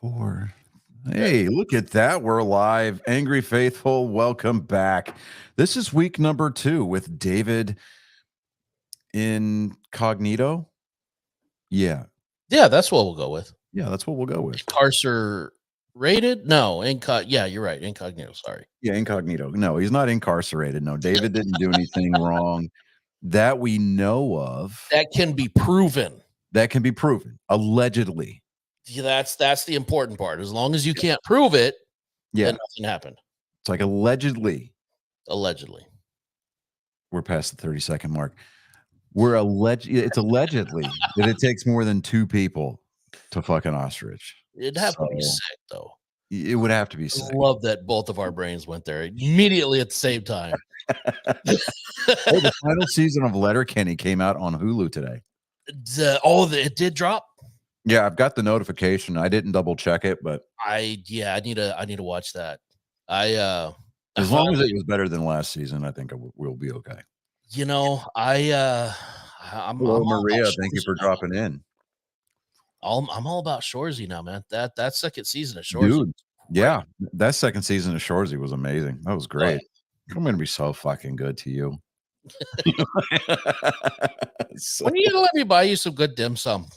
4. Hey, look at that. We're live. Angry Faithful, welcome back. This is week number 2 with David Incognito. Yeah. Yeah, that's what we'll go with. Yeah, that's what we'll go with. Incarcerated? No, yeah, you're right. Incognito, sorry. Yeah, Incognito. No, he's not incarcerated. No, David didn't do anything wrong that we know of. That can be proven. That can be proven, allegedly. Yeah, that's the important part. As long as you can't prove it, then nothing happened. It's like allegedly. Allegedly. We're past the 30-second mark. It's allegedly that it takes more than 2 people to fuck an ostrich. It'd have to be sick, though. It would have to be sick. I love that both of our brains went there immediately at the same time. Hey, the final season of Letterkenny came out on Hulu today. It did drop? Yeah, I've got the notification. I didn't double check it, but I need to watch that. As long as it was better than last season, I think we'll be okay. You know, Hello, Maria. Thank you for dropping in. I'm all about Shoresy now, man. That second season of Shoresy, dude. Yeah, that second season of Shoresy was amazing. That was great. I'm gonna be so fucking good to you. When are you gonna let me buy you some good dim sum?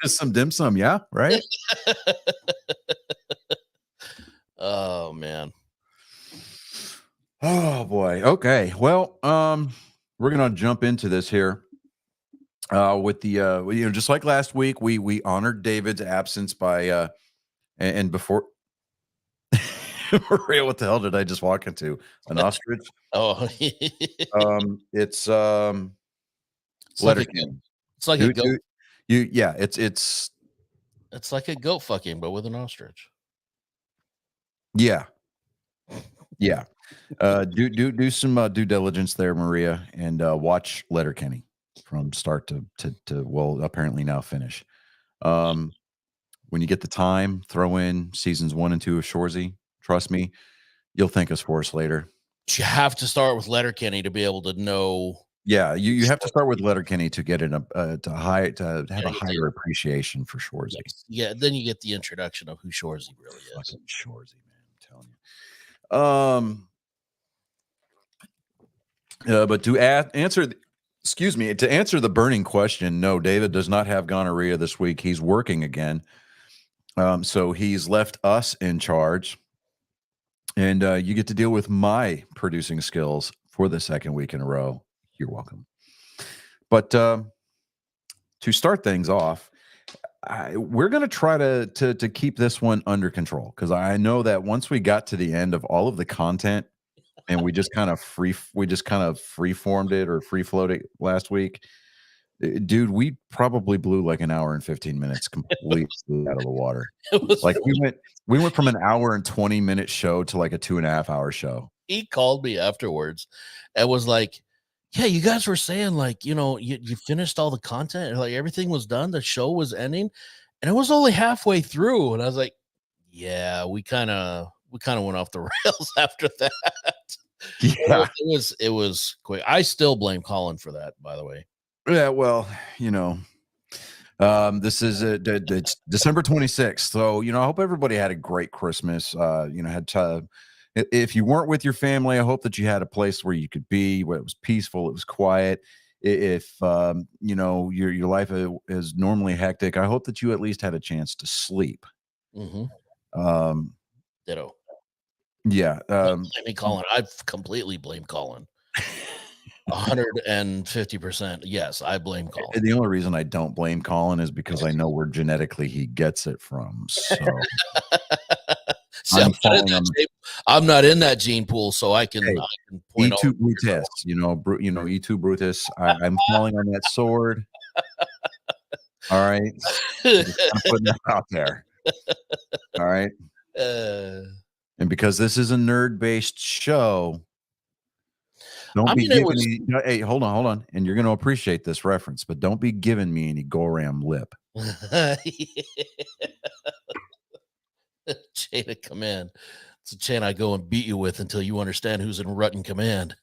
Some dim sum, yeah, right. Oh man. Oh boy. Okay. Well, we're gonna jump into this here. With the just like last week, we honored David's absence by and before Maria, what the hell did I just walk into? An ostrich? Oh, it's Letterkenny. It's like a goat. It's like a goat fucking, but with an ostrich. Yeah. Yeah. Do some due diligence there, Maria, and watch Letterkenny from start to well, apparently now finish. When you get the time, throw in seasons 1 and 2 of Shoresy. Trust me, you'll thank us for us later. You have to start with Letterkenny to be able to know. Yeah, you have to start with Letterkenny to get to have a higher appreciation for Shoresy. Yes. Yeah, then you get the introduction of who Shoresy really is. Fucking Shoresy, man, I'm telling you. But to answer the burning question, no, David does not have gonorrhea this week. He's working again. So he's left us in charge. And you get to deal with my producing skills for the second week in a row. You're welcome. But to start things off, we're going to try to keep this one under control, because I know that once we got to the end of all of the content and we just kind of free formed it or free floated last week, dude, we probably blew like an hour and 15 minutes completely out of the water. Like we went from an hour and 20-minute show to like a 2.5 hour show. He called me afterwards and was like, yeah, you guys were saying like, you finished all the content and like everything was done. The show was ending and it was only halfway through. And I was like, yeah, we kind of went off the rails after that. Yeah, it was quick. I still blame Colin for that, by the way. Yeah, well, this is it's December 26th. So, I hope everybody had a great Christmas. If you weren't with your family, I hope that you had a place where you could be, where it was peaceful, it was quiet. If your life is normally hectic, I hope that you at least had a chance to sleep. Mm-hmm. Ditto. Yeah. Colin. I've completely blamed Colin. 150%. Yes, I blame Colin. The only reason I don't blame Colin is because I know where genetically he gets it from. So See, I'm not in that gene pool, so I can point E2 Brutus, E2 Brutus. I'm falling on that sword. All right. I'm putting that out there. All right. And because this is a nerd-based show, hey, hold on. And you're going to appreciate this reference, but don't be giving me any Goram lip. Chain of command. It's a chain I go and beat you with until you understand who's in rut and command.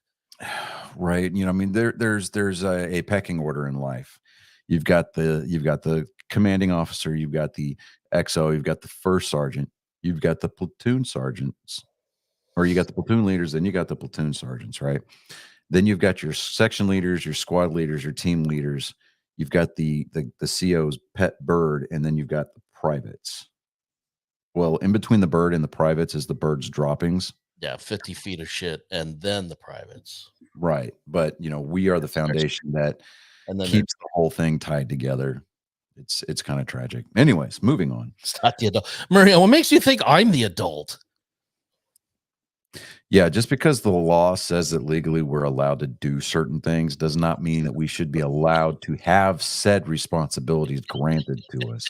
Right. There's a pecking order in life. You've got the commanding officer, you've got the XO, you've got the first sergeant, you've got the platoon sergeants, or you got the platoon leaders, then you got the platoon sergeants, right? Then you've got your section leaders, your squad leaders, your team leaders. You've got the CO's pet bird, and then you've got the privates. Well, in between the bird and the privates is the bird's droppings. Yeah, 50 feet of shit, and then the privates. Right. But, we are the foundation that And then keeps the whole thing tied together. It's kind of tragic. Anyways, moving on. it's not the adult. Maria, what makes you think I'm the adult? Yeah, just because the law says that legally we're allowed to do certain things does not mean that we should be allowed to have said responsibilities granted to us.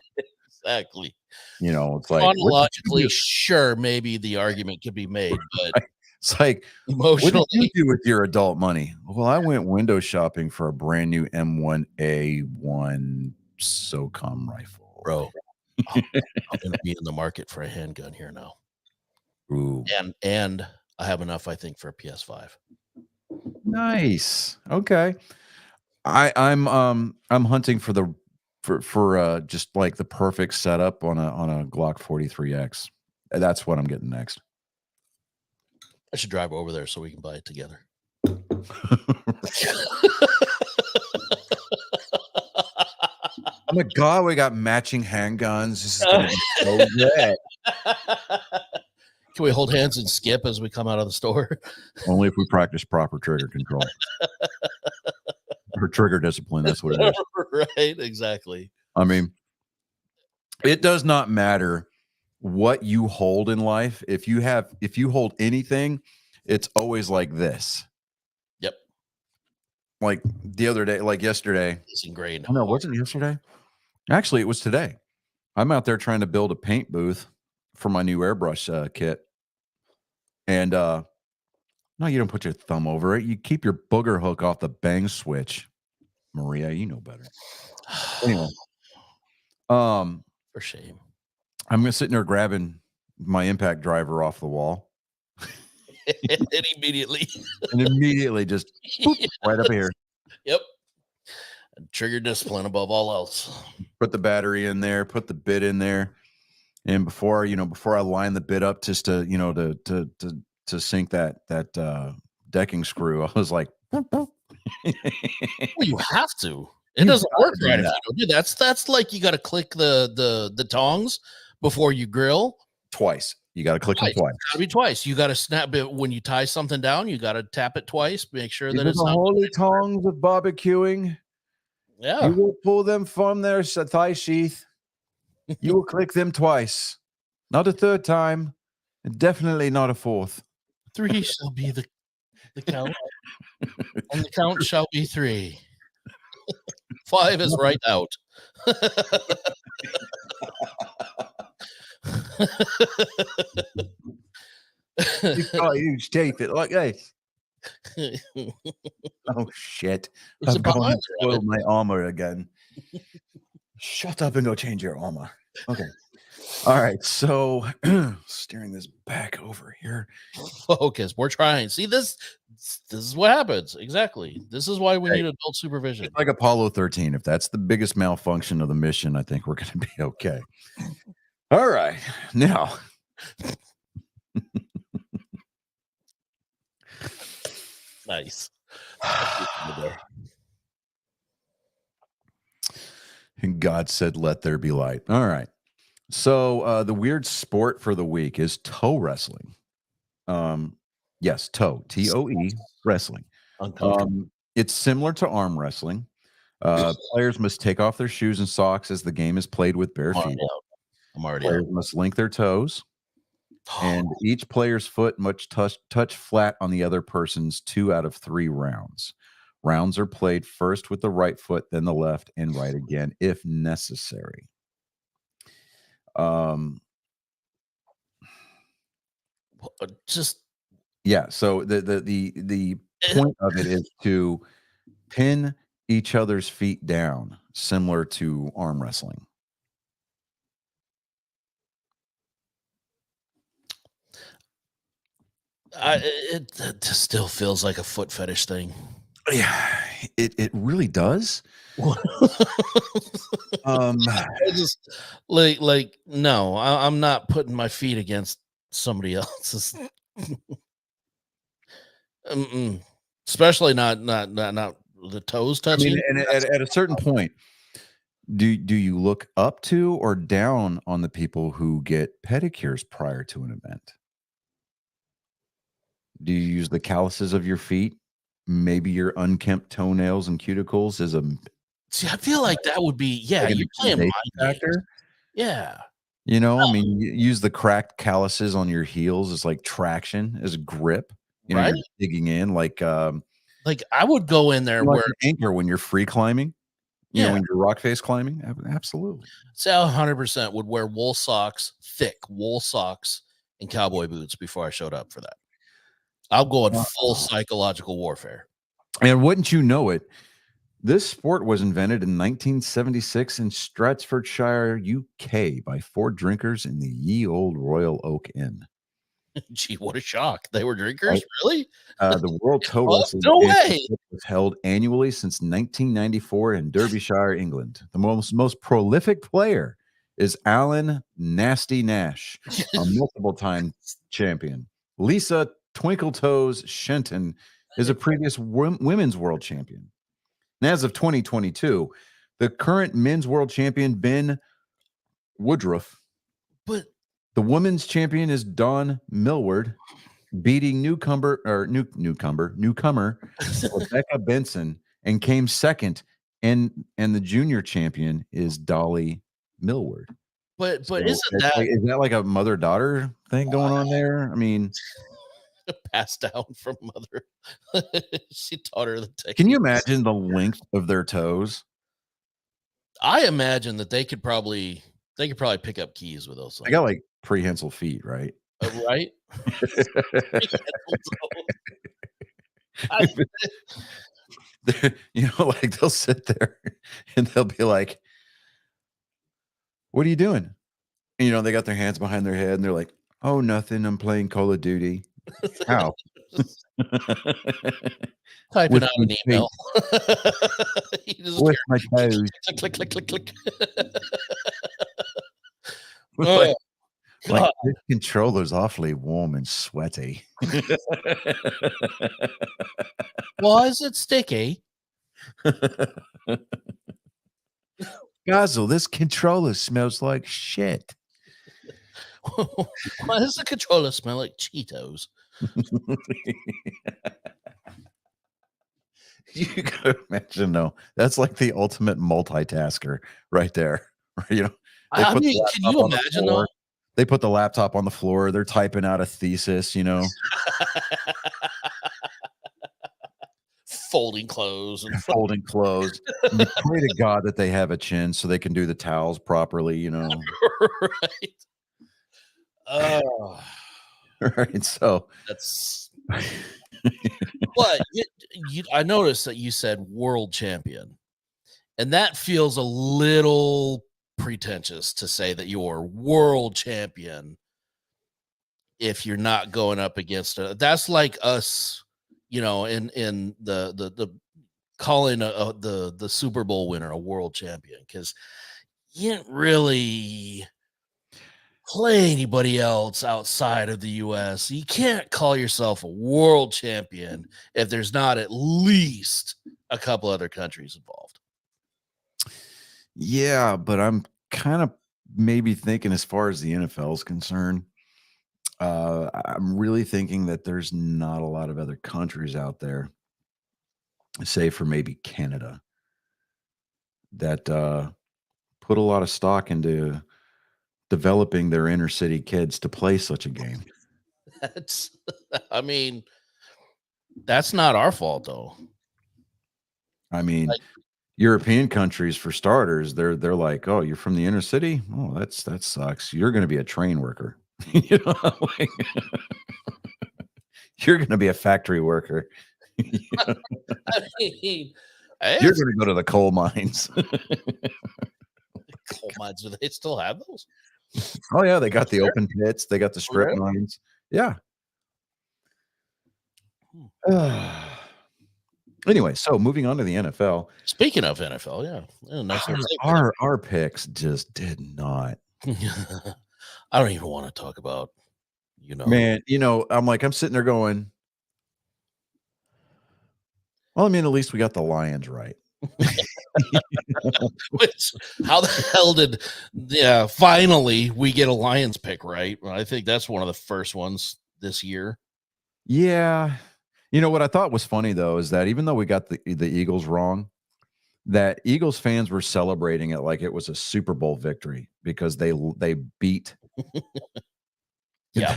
Exactly. It's like Chronologically, sure, maybe the argument could be made, but it's like, what did you emotionally, do with your adult money? Well, I went window shopping for a brand new M1A1 SOCOM rifle. bro, I'm going to be in the market for a handgun here now. Ooh, And I have enough, I think, for a PS5. nice. Okay. I'm hunting for just like the perfect setup on a Glock 43X. That's what I'm getting next. I should drive over there so we can buy it together. Oh my God, we got matching handguns. This is gonna be so good. Can we hold hands and skip as we come out of the store? Only if we practice proper trigger control. Or trigger discipline, that's what it is. Right, exactly. I mean, it does not matter what you hold in life. If you hold anything, it's always like this. Yep. Like the other day, like yesterday. It's ingrained. Oh, no, wasn't it yesterday? Actually, it was today. I'm out there trying to build a paint booth for my new airbrush kit. And no, you don't put your thumb over it. You keep your booger hook off the bang switch. Maria, you know better. Anyway, For shame. I'm gonna sit there grabbing my impact driver off the wall. And immediately. And immediately just boop, right up here. Yep. And trigger discipline above all else. Put the battery in there, put the bit in there. And before I line the bit up just to, to sink that decking screw, I was like, Well, you have to. It doesn't work right if you don't do that. That's like you got to click the tongs before you grill. Twice. You got to click them twice. Gotta be twice. You got to snap it when you tie something down. You got to tap it twice. Make sure that it's the not holy tongs of barbecuing. Yeah. You will pull them from their thigh sheath. You will click them twice. Not a third time. And definitely not a fourth. 3 shall be the count. And the count shall be 3. 5 is right out. You got huge teeth it like this. Oh shit. I'm going to spoil my armor again. Shut up and go change your armor. Okay. All right. So steering this back over here. Focus. We're trying. See, this is what happens. Exactly. This is why we need adult supervision. It's like Apollo 13. If that's the biggest malfunction of the mission, I think we're going to be okay. All right. Now. Nice. And God said, let there be light. All right. So the weird sport for the week is toe wrestling. Yes, toe, TOE wrestling. It's similar to arm wrestling. Players must take off their shoes and socks as the game is played with bare feet. Players must link their toes. And each player's foot must touch flat on the other person's 2 out of 3 rounds. Rounds are played first with the right foot, then the left, and right again if necessary. Just yeah. So the point of it is to pin each other's feet down, similar to arm wrestling. It still feels like a foot fetish thing. Yeah, It really does. I just no, I'm not putting my feet against somebody else's. Mm-mm. Especially not the toes I mean, touching. and at a certain point, do you look up to or down on the people who get pedicures prior to an event? Do you use the calluses of your feet? Maybe your unkempt toenails and cuticles as a See, I feel like that would be like an you're playing mind intimidation games. factor? Yeah, You know, I mean, you use the cracked calluses on your heels as like traction, as grip. You know, right? you're digging in Like I would go in there like where an anchor when you're free climbing. You know, yeah, when you're rock face climbing. Absolutely. say I 100% would wear wool socks, thick wool socks, and cowboy boots before I showed up for that. I'll go in full Uh, psychological warfare. And wouldn't you know it, this sport was invented in 1976 in Stratfordshire, UK, by 4 drinkers in the ye old Royal Oak Inn. Gee, what a shock! They were Right? drinkers, really? The World Toe What? Wrestling No way! Championship was held annually since 1994 in Derbyshire, England. The most prolific player is Alan Nasty Nash, a multiple time champion. Lisa Twinkle Toes Shenton is a previous women's world champion. And as of 2022, the current men's world champion, Ben Woodruff. But The women's champion is Dawn Millward, beating newcomer Rebecca Benson, and came second. And the junior champion is Dolly Millward. but So isn't that is that like a mother-daughter thing going on there? I mean, passed down from mother? She taught her the can you technique. imagine the length of their toes? I imagine that they could probably pick up keys with those I things, got like prehensile feet, right? right? I, You know, like they'll sit there and they'll be like, "What are you doing?" And, you know, they got their hands behind their head and they're like, "Oh, nothing. I'm playing Call of Duty." How? typing With out my an feet, email. You just with my hear toes. click, click, click, click, click. Like Oh like God, this controller's awfully warm and sweaty. why is it sticky? Gazel, this controller smells like shit. Why does the controller smell like Cheetos? You gotta imagine though, that's like the ultimate multitasker right there. You know, they I put the mean, can laptop you on the imagine though? floor. They put the laptop on the floor, they're typing out a thesis, you know, Folding clothes and folding clothes. And you pray to God that they have a chin so they can do the towels properly, you know. right. Oh, Right. So that's. But I noticed that you said world champion, and that feels a little pretentious to say that you're world champion if you're not going up against a. That's like us, in the calling the Super Bowl winner a world champion because you didn't really play anybody else outside of the US. You can't call yourself a world champion if there's not at least a couple other countries involved. yeah, but I'm kind of maybe thinking as far as the NFL is concerned, I'm really thinking that there's not a lot of other countries out there, say for maybe Canada, that put a lot of stock into developing their inner city kids to play such a game. That's I mean, that's not our fault though. I mean, Like European countries for starters, they're like, "Oh, you're from the inner city? Oh, that sucks. You're going to be a train worker." You know, like, you're going to be a factory worker. I mean, You're it's going to go to the coal mines. coal mines. Do they still have those? Oh yeah, they got the open pits, they got the For strip real? mines. Yeah. Hmm. Anyway, so moving on to the NFL. Speaking of NFL, yeah, nice little Our picks just did not. segue. I don't even want to talk about, Man, I'm sitting there going, well, I mean, at least we got the Lions right. which, how the hell did, finally we get a Lions pick right? I think that's one of the first ones this year. Yeah. You know what I thought was funny though is that even though we got the Eagles wrong, that Eagles fans were celebrating it like it was a Super Bowl victory because they beat Yeah,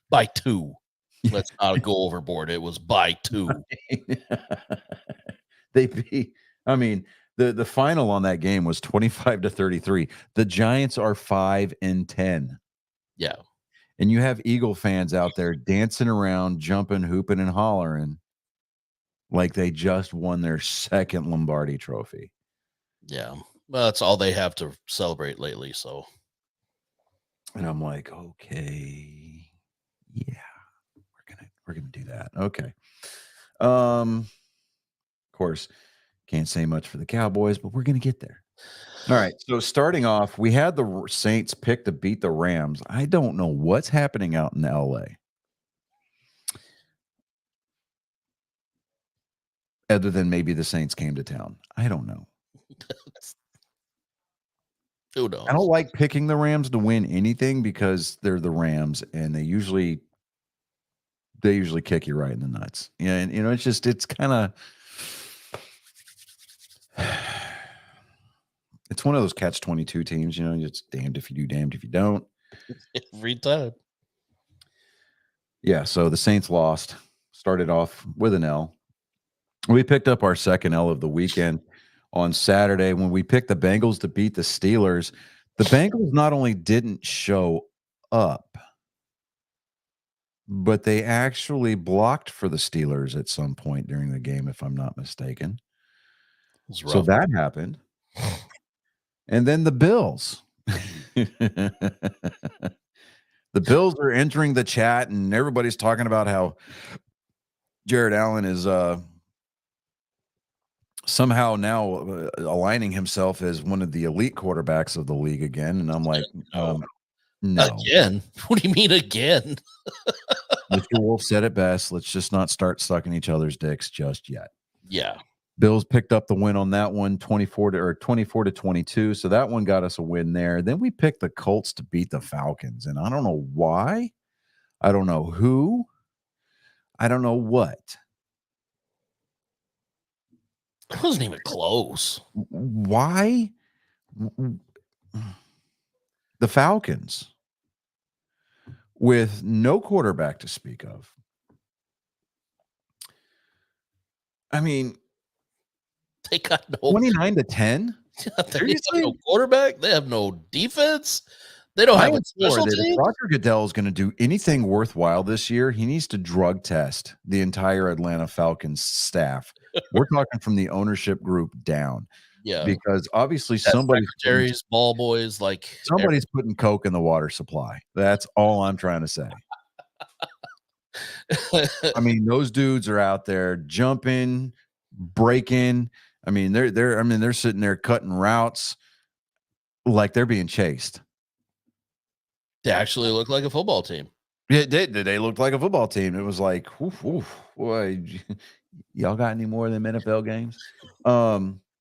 by 2. Let's not go overboard. It was by 2. they beat. I mean, the final on that game was 25-33. The Giants are 5-10. Yeah. And you have Eagle fans out there dancing around, jumping, hooping, and hollering like they just won their second Lombardi trophy. Yeah. Well, that's all they have to celebrate lately. So, and I'm like, okay, yeah, we're gonna do that. Okay. Of course, can't say much for the Cowboys, but we're gonna get there. All right. So starting off, we had the Saints pick to beat the Rams. I don't know what's happening out in LA. Other than maybe the Saints came to town. I don't know. who knows? I don't like picking the Rams to win anything because they're the Rams and they usually kick you right in the nuts. Yeah, and it's kind of it's one of those catch-22 teams, it's damned if you do, damned if you don't. Every time. Yeah, so the Saints lost, started off with an L. We picked up our second L of the weekend on Saturday when we picked the Bengals to beat the Steelers. The Bengals not only didn't show up, but they actually blocked for the Steelers at some point during the game, if I'm not mistaken. So that happened. And then the Bills. The Bills are entering the chat, and everybody's talking about how Jared Allen is somehow now aligning himself as one of the elite quarterbacks of the league again. And I'm like, no. Again? What do you mean again? Mr. Wolf said it best. Let's just not start sucking each other's dicks just yet. Yeah. Bills picked up the win on that one, 24-22. So that one got us a win there. Then we picked the Colts to beat the Falcons. And I don't know why. I don't know who. I don't know what. It wasn't even close. Why? The Falcons, with no quarterback to speak of. I mean, they got no 29-10. They have no quarterback. They have no defense. They don't have a special team. If Roger Goodell is going to do anything worthwhile this year, he needs to drug test the entire Atlanta Falcons staff. We're talking from the ownership group down. Yeah, because obviously somebody's ball boys, like somebody's putting Coke in the water supply. That's all I'm trying to say. I mean, those dudes are out there jumping, breaking. I mean, they're sitting there cutting routes like they're being chased. They actually look like a football team. Yeah, they looked like a football team. It was like, boy, y'all got any more of them NFL games?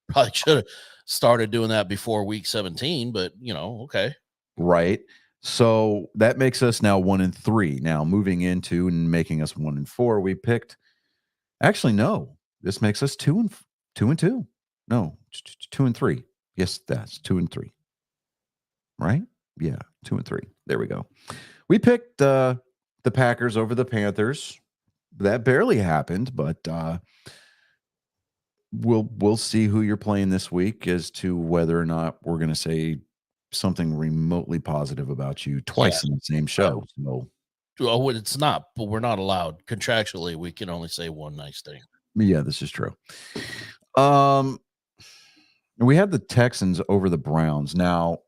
Probably should have started doing that before week 17, but okay. Right. So that makes us now 1-3. Now moving into and making us 1-4, we picked. Actually, no, this makes us 2-2. No, 2-3. Yes, that's 2-3. Right? Yeah, 2-3. There we go. We picked the Packers over the Panthers. That barely happened, but we'll see who you're playing this week as to whether or not we're going to say something remotely positive about you twice in the same show. So, well, it's not, but we're not allowed contractually. We can only say one nice thing. Yeah, this is true. We had the Texans over the Browns. Now,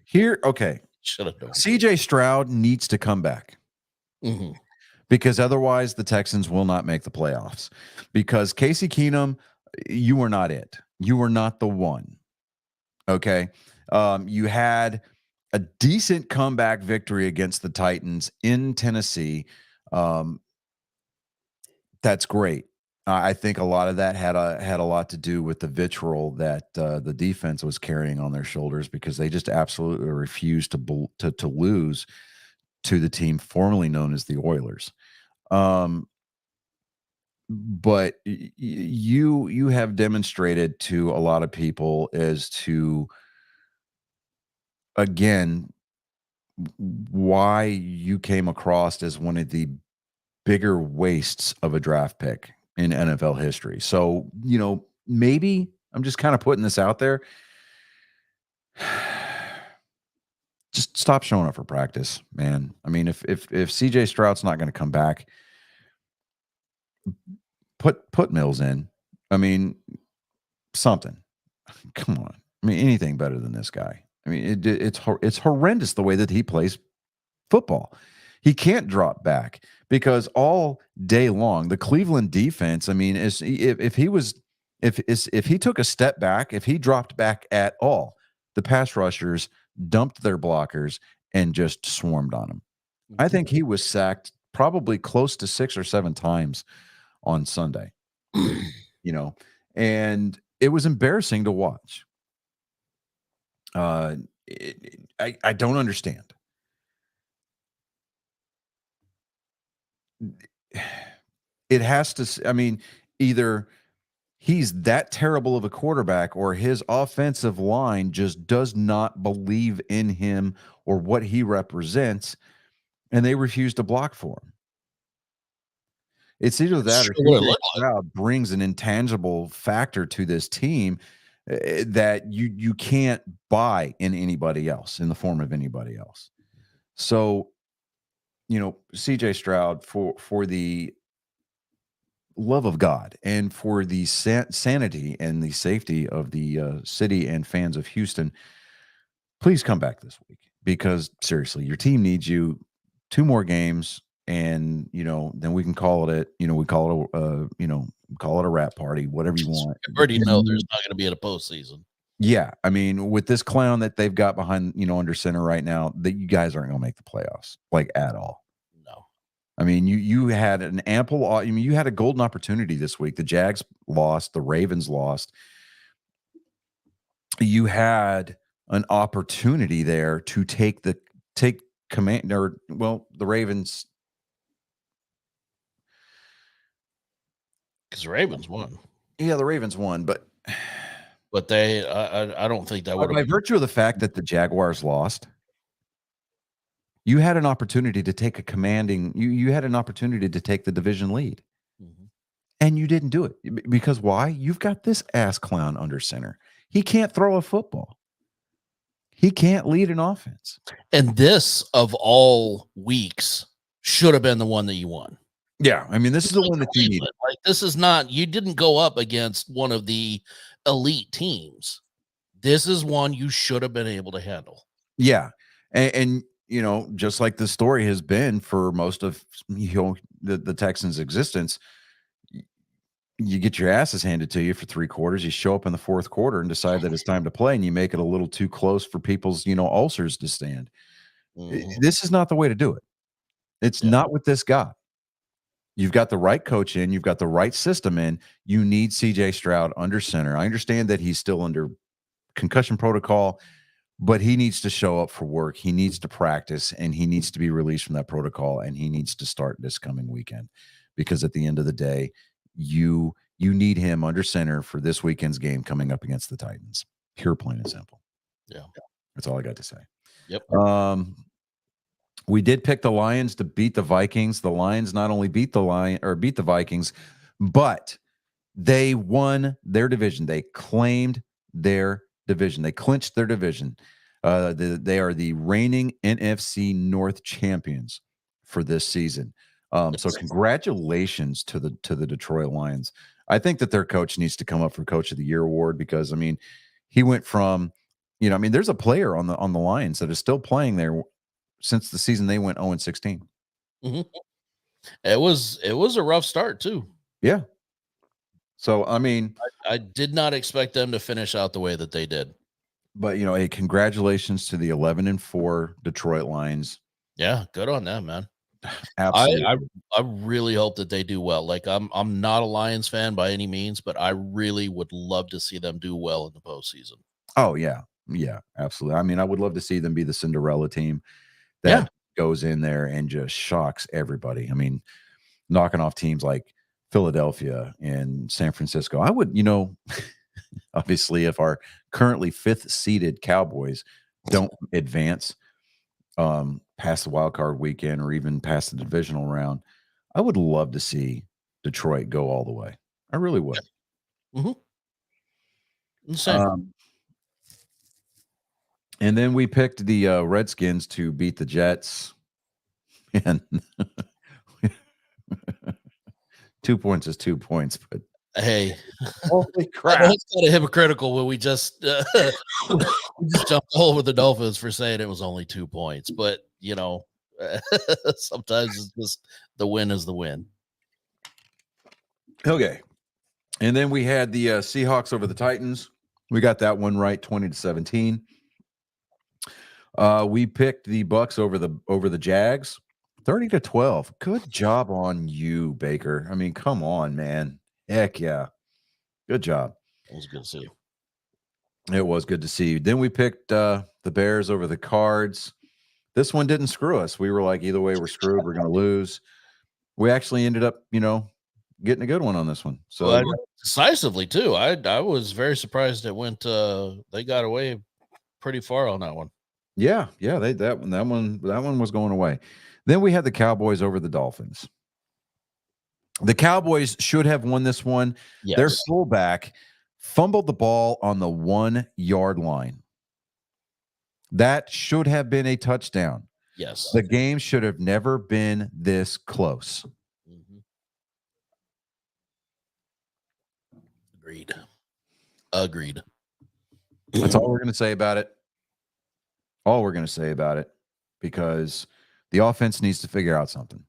here, okay. Should have done. CJ Stroud needs to come back. Mm-hmm. because otherwise the Texans will not make the playoffs. Because Casey Keenum, you were not it. You were not the one. Okay. You had a decent comeback victory against the Titans in Tennessee. Um, that's great. I think a lot of that had a lot to do with the vitriol that the defense was carrying on their shoulders, because they just absolutely refused to lose to the team formerly known as the Oilers. But you have demonstrated to a lot of people as to, again, why you came across as one of the bigger wastes of a draft pick in NFL history. So, maybe I'm just kind of putting this out there. Just stop showing up for practice, man. I mean, if CJ Stroud's not going to come back, put Mills in. I mean, something. Come on. I mean, anything better than this guy. I mean, it's horrendous the way that he plays football. He can't drop back, because all day long the Cleveland defense, I mean, if he took a step back, if he dropped back at all, the pass rushers dumped their blockers and just swarmed on him. I think he was sacked probably close to 6 or 7 times on Sunday. And it was embarrassing to watch. I don't understand. It has to, I mean, either he's that terrible of a quarterback, or his offensive line just does not believe in him or what he represents, and they refuse to block for him. It's either that or CJ Stroud brings an intangible factor to this team that you can't buy in anybody else, in the form of anybody else. So, CJ Stroud, for the love of God and for the sanity and the safety of the city and fans of Houston, please come back this week, because seriously, your team needs you. 2 more games, and then we can call it we call it a wrap party, whatever you want. I already know there's not going to be a postseason. Yeah, I mean, with this clown that they've got behind, under center right now, that you guys aren't going to make the playoffs, like, at all. No. I mean, you had an ample. I mean, you had a golden opportunity this week. The Jags lost. The Ravens lost. You had an opportunity there to take command, or, well, the Ravens. Because the Ravens won. Yeah, the Ravens won, but they, I don't think that would have. By virtue of the fact that the Jaguars lost, you had an opportunity to take you had an opportunity to take the division lead. And you didn't do it, because why? You've got this ass clown under center. He can't throw a football. He can't lead an offense. And this, of all weeks, should have been the one that you won. Yeah, I mean, this is the one that you needed. Like, this is not, you didn't go up against one of the elite teams. This is one you should have been able to handle. Yeah. And just like the story has been for most of the Texans' existence, you get your asses handed to you for 3 quarters. You show up in the 4th quarter and decide that it's time to play, and you make it a little too close for people's ulcers to stand. This is not the way to do it. It's not with this guy. You've got the right coach in. You've got the right system in. You need CJ Stroud under center. I understand that he's still under concussion protocol, but he needs to show up for work. He needs to practice, and he needs to be released from that protocol, and he needs to start this coming weekend, because at the end of the day, you need him under center for this weekend's game coming up against the Titans. Pure, plain and simple. Yeah. That's all I got to say. Yep. We did pick the Lions to beat the Vikings. The Lions not only beat the Vikings, but they won their division. They claimed their division. They clinched their division. They are the reigning NFC North champions for this season. So congratulations to the Detroit Lions. I think that their coach needs to come up for Coach of the Year award, because, I mean, he went from, there's a player on the Lions that is still playing there since the season they went 0-16. It was a rough start too. Yeah. So I mean, I did not expect them to finish out the way that they did. but hey, congratulations to the 11-4 Detroit Lions. Yeah, good on them, man. Absolutely. I really hope that they do well. Like I'm not a Lions fan by any means, but I really would love to see them do well in the postseason. Oh yeah. Yeah, absolutely. I mean, I would love to see them be the Cinderella team Yeah. that goes in there and just shocks everybody. I mean, knocking off teams like Philadelphia and San Francisco. I would, obviously, if our currently 5th seeded Cowboys don't advance past the wild card weekend or even past the divisional round, I would love to see Detroit go all the way. I really would. Same. And then we picked the Redskins to beat the Jets. And 2 points is 2 points, but Hey, holy I crap. know it's kind of hypocritical when we just jumped all over the Dolphins for saying it was only 2 points, but sometimes it's just the win is the win. Okay. And then we had the Seahawks over the Titans. We got that one right, 20-17. We picked the Bucks over the Jags, 30-12. Good job on you, Baker. I mean, come on, man. Heck yeah. Good job. It was good to see. It was good to see you. Then we picked the Bears over the Cards. This one didn't screw us. We were like, either way, we're screwed. We're going to lose. We actually ended up, getting a good one on this one. So decisively too. I was very surprised it went. They got away pretty far on that one. yeah, that one was going away. Then we had the Cowboys over the Dolphins. The Cowboys should have won this one. Yes. Their fullback fumbled the ball on the 1-yard line. That should have been a touchdown. Yes. The game should have never been this close. Agreed. That's all we're going to say about it. All we're going to say about it, because the offense needs to figure out something.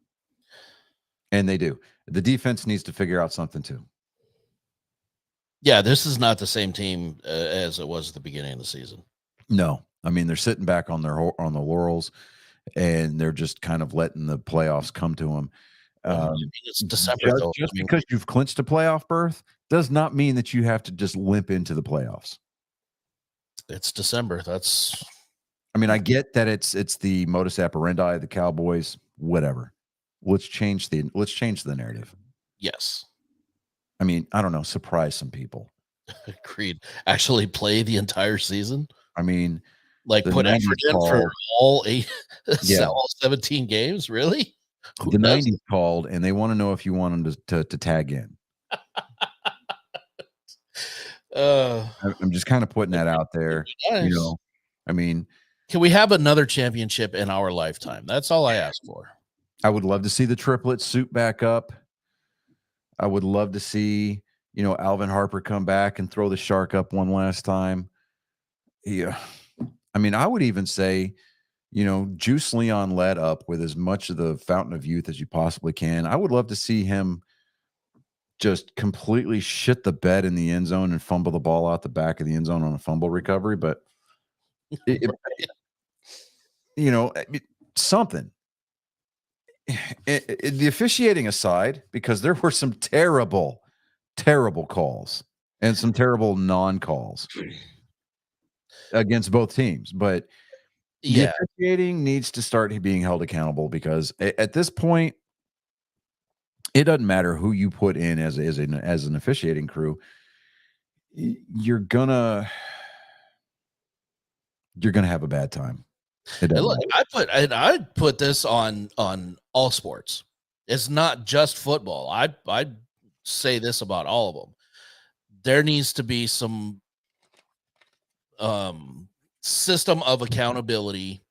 And they do. The defense needs to figure out something too. Yeah, this is not the same team as it was at the beginning of the season. No. I mean, they're sitting back on the laurels, and they're just kind of letting the playoffs come to them. It's December, though. Just because you've clinched a playoff berth does not mean that you have to just limp into the playoffs. It's December. I mean, I get that it's the modus operandi of the Cowboys. Whatever. Let's change the narrative. Yes. I mean, I don't know. Surprise some people. Agreed. Actually, play the entire season. I mean, like put effort in for all 17 games. Really? The 90s called, and they want to know if you want them to tag in. I'm just kind of putting that out there. Nice. I mean, can we have another championship in our lifetime? That's all I ask for. I would love to see the triplets suit back up. I would love to see, Alvin Harper come back and throw the shark up one last time. Yeah. I mean, I would even say, juice Leon Lett up with as much of the fountain of youth as you possibly can. I would love to see him just completely shit the bed in the end zone and fumble the ball out the back of the end zone on a fumble recovery. But, something. The officiating aside, because there were some terrible, terrible calls and some terrible non-calls against both teams. But the officiating needs to start being held accountable, because at this point, it doesn't matter who you put in as an officiating crew. You're gonna have a bad time. Look, I put this on all sports. It's not just football. I'd say this about all of them. There needs to be some system of accountability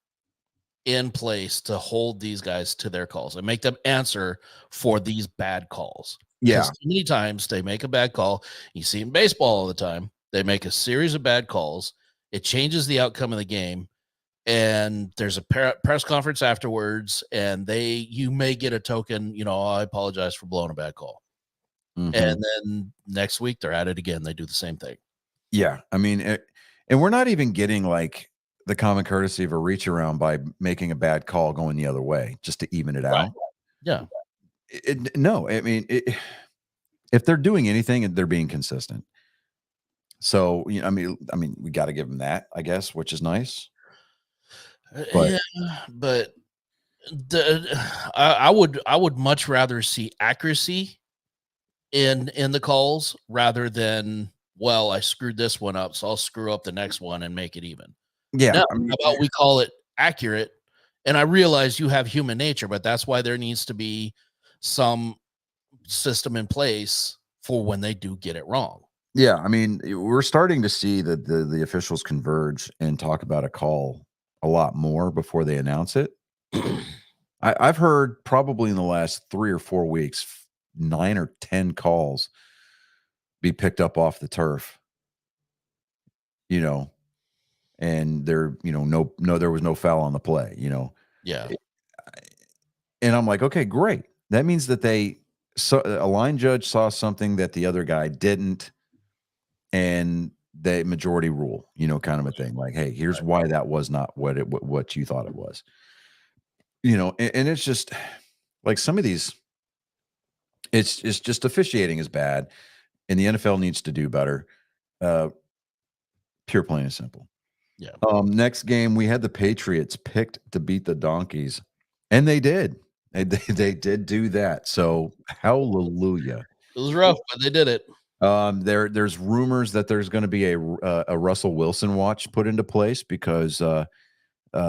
in place to hold these guys to their calls and make them answer for these bad calls. Yeah. Too many times they make a bad call. You see in baseball all the time. They make a series of bad calls. It changes the outcome of the game. and there's a press conference afterwards, and you may get a token, I apologize for blowing a bad call. Mhm. And then next week they're at it again. They do the same thing. Yeah, I mean, and we're not even getting like the common courtesy of a reach around by making a bad call going the other way just to even it out. Yeah. No, I mean, if they're doing anything, they're being consistent. So, I mean, we got to give them that, I guess, which is nice. But Yeah, but I would much rather see accuracy in the calls rather than, well, I screwed this one up, so I'll screw up the next one and make it even. yeah, No, I mean, how about we call it accurate? And I realize you have human nature, but that's why there needs to be some system in place for when they do get it wrong. yeah, I mean, we're starting to see that the officials converge and talk about a call a lot more before they announce it. I've heard probably in the last 3 or 4 weeks, 9 or 10 calls be picked up off the turf, you know, and no, there was no foul on the play, Yeah. and I'm like, okay, great. That means that a line judge saw something that the other guy didn't, and the majority rule, kind of a thing. Like, hey, here's why that was not what you thought it was, and it's just like some of these. It's just officiating is bad, and the NFL needs to do better. Uh, Pure, plain and simple. Yeah. Next game, we had the Patriots picked to beat the Donkeys, and they did. They did do that. So hallelujah. It was rough, but they did it. There's rumors that there's going to be a Russell Wilson watch put into place because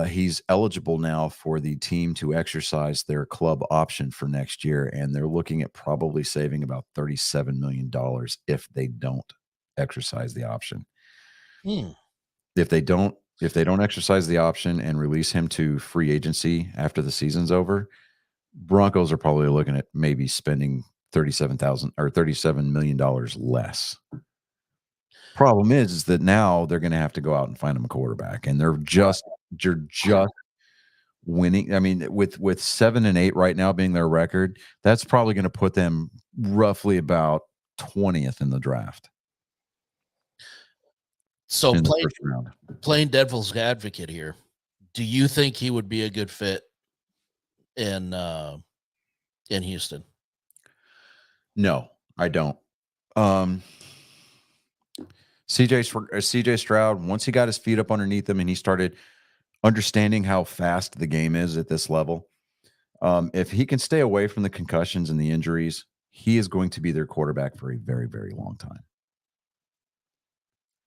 he's eligible now for the team to exercise their club option for next year, and they're looking at probably saving about $37 million if they don't exercise the option. Hmm. If they don't exercise the option and release him to free agency after the season's over, Broncos are probably looking at maybe spending $37 million less. Problem is that now they're going to have to go out and find him a quarterback, and you're just winning. I mean, with 7-8 right now being their record, that's probably going to put them roughly about 20th in the draft So in the first round. playing devil's advocate here, do you think he would be a good fit in Houston? No, I don't. CJ Stroud, once he got his feet up underneath him and he started understanding how fast the game is at this level, if he can stay away from the concussions and the injuries, he is going to be their quarterback for a very, very long time.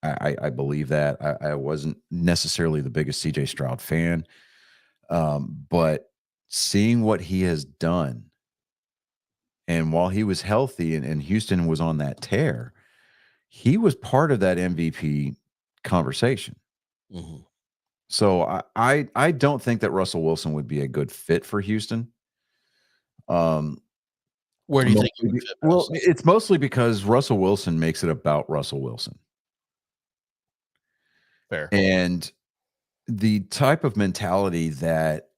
I believe that. I wasn't necessarily the biggest CJ Stroud fan, but seeing what he has done, and while he was healthy and Houston was on that tear, he was part of that MVP conversation. Mhm. So I don't think that Russell Wilson would be a good fit for Houston. Where do you think he would fit Well, best? it's mostly because Russell Wilson makes it about Russell Wilson. Fair. And the type of mentality that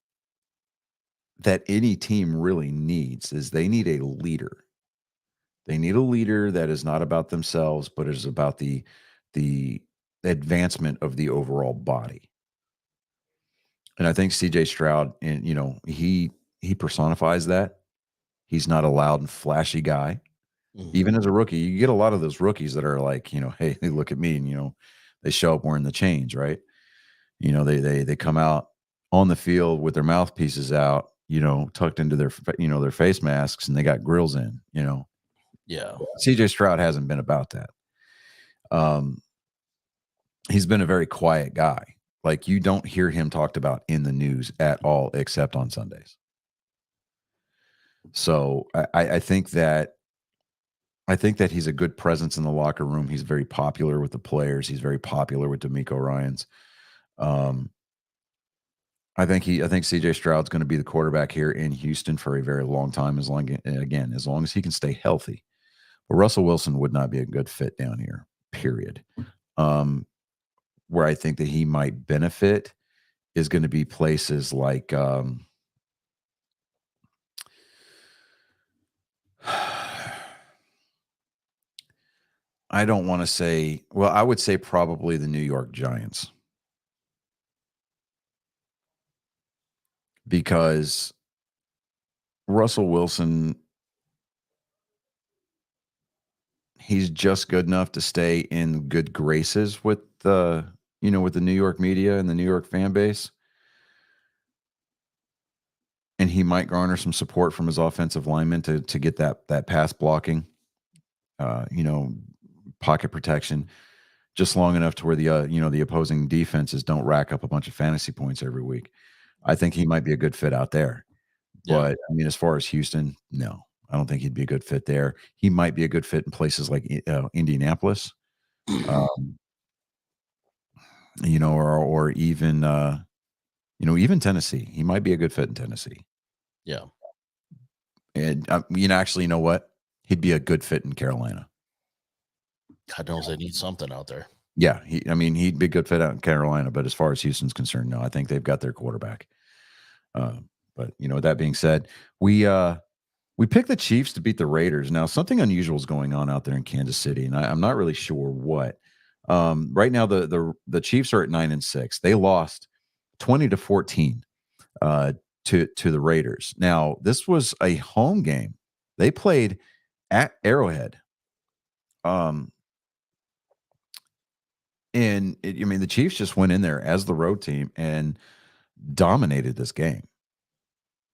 any team really needs is they need a leader. They need a leader that is not about themselves, but is about the advancement of the overall body. And I think CJ Stroud, and he personifies that. He's not a loud and flashy guy. Mhm. Even as a rookie, you get a lot of those rookies that are like, hey, look at me, and they show up wearing the chains, right? They come out on the field with their mouthpieces out, tucked into their face masks, and they got grills in. Yeah. CJ Stroud hasn't been about that. He's been a very quiet guy. Like, you don't hear him talked about in the news at all, except on Sundays. So I think that he's a good presence in the locker room. He's very popular with the players. He's very popular with D'Amico Ryans. I think CJ Stroud's going to be the quarterback here in Houston for a very long time, as long as he can stay healthy. But Russell Wilson would not be a good fit down here, period. Where I think that he might benefit is going to be places like I don't want to say, well, I would say probably the New York Giants because Russell Wilson, he's just good enough to stay in good graces with the, with the New York media and the New York fan base. And he might garner some support from his offensive linemen to get that pass blocking, pocket protection just long enough to where the opposing defenses don't rack up a bunch of fantasy points every week. I think he might be a good fit out there. Yeah. But I mean, as far as Houston, no, I don't think he'd be a good fit there. He might be a good fit in places like Indianapolis, um, or even even Tennessee. He might be a good fit in Tennessee. Yeah. And actually, you know what? He'd be a good fit in Carolina. God knows they need something out there. Yeah, he'd be a good fit out in Carolina. But as far as Houston's concerned, no, I think they've got their quarterback. But that being said, we picked the Chiefs to beat the Raiders. Now, something unusual is going on out there in Kansas City, and I'm not really sure what. Right now, the Chiefs are at 9-6. They lost 20-14 to the Raiders. Now, this was a home game. They played at Arrowhead. And the Chiefs just went in there as the road team and dominated this game.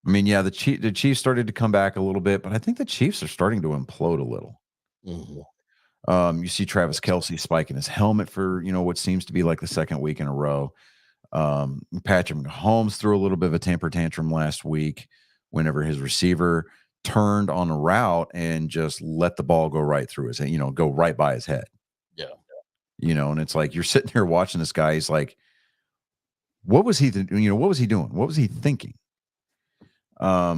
I mean, yeah, the Chiefs started to come back a little bit, but I think the Chiefs are starting to implode a little. Mm-hmm. You see Travis Kelce spiking his helmet for what seems to be like the second week in a row. Patrick Mahomes threw a little bit of a temper tantrum last week whenever his receiver turned on a route and just let the ball go right through his head, go right by his head. Yeah. And it's like you're sitting here watching this guy. He's like, what was he? What was he doing? What was he thinking? I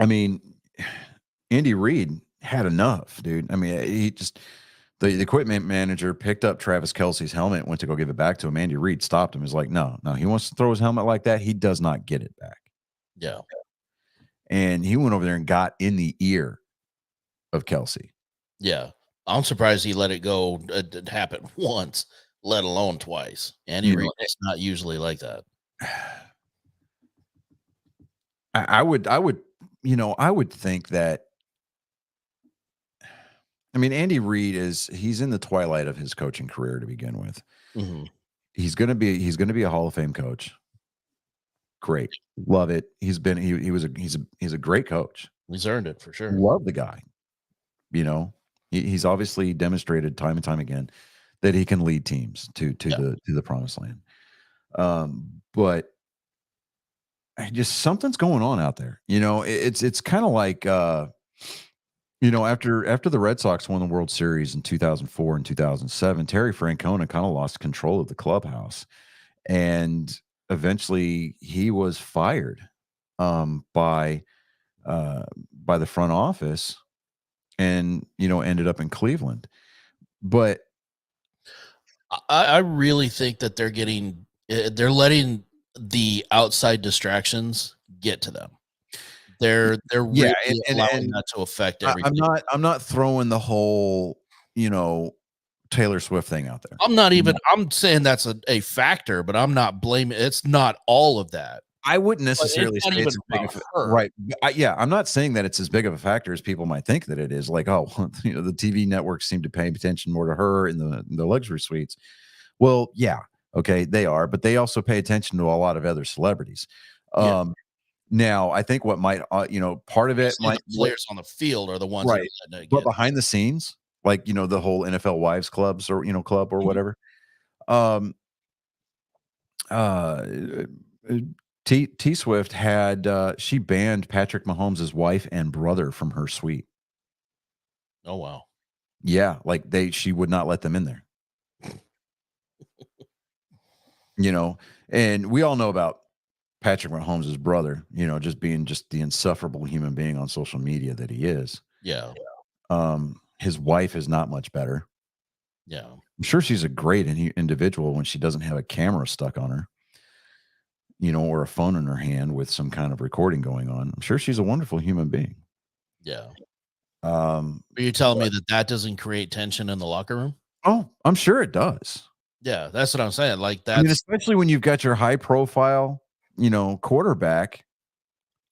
mean, Andy Reid had enough, dude. I mean, he just the equipment manager picked up Travis Kelce's helmet, went to go give it back to him. Andy Reid stopped him. He's like, no, he wants to throw his helmet like that. He does not get it back. Yeah. And he went over there and got in the ear of Kelce. Yeah. I'm surprised he let it go. It happen once, let alone twice. Andy Reid is not usually like that. I would think that. I mean, Andy Reid he's in the twilight of his coaching career to begin with. Mm-hmm. He's gonna be a Hall of Fame coach. Great, love it. He's a great coach. He's earned it for sure. Love the guy. He's obviously demonstrated time and time again that he can lead teams to the promised land. But just something's going on out there. It's kind of like after the Red Sox won the World Series in 2004 and 2007, Terry Francona kind of lost control of the clubhouse, and eventually he was fired by the front office, and ended up in Cleveland. But I really think that they're letting the outside distractions get to them. They're really allowing that to affect everything. I'm not throwing the whole Taylor Swift thing out there. I'm saying that's a factor, but I'm not blaming. It's not all of that. I wouldn't necessarily say it's as big of right. I'm not saying that it's as big of a factor as people might think that it is. Like, the TV networks seem to pay attention more to her in the luxury suites. Well, yeah, okay, they are, but they also pay attention to a lot of other celebrities. Now, I think what might part of it might players on the field are the ones right, but behind the scenes, like the whole NFL wives clubs or club or whatever. T Swift had she banned Patrick Mahomes' wife and brother from her suite. Oh wow. Yeah, like she would not let them in there. And we all know about Patrick Mahomes' brother, just being the insufferable human being on social media that he is. Yeah. His wife is not much better. Yeah. I'm sure she's a great individual when she doesn't have a camera stuck on her, or a phone in her hand with some kind of recording going on. I'm sure she's a wonderful human being. Yeah. Um, Are you telling me that doesn't create tension in the locker room? oh, I'm sure it does. Yeah, that's what I'm saying. Like I mean, that's especially when you've got your high profile, quarterback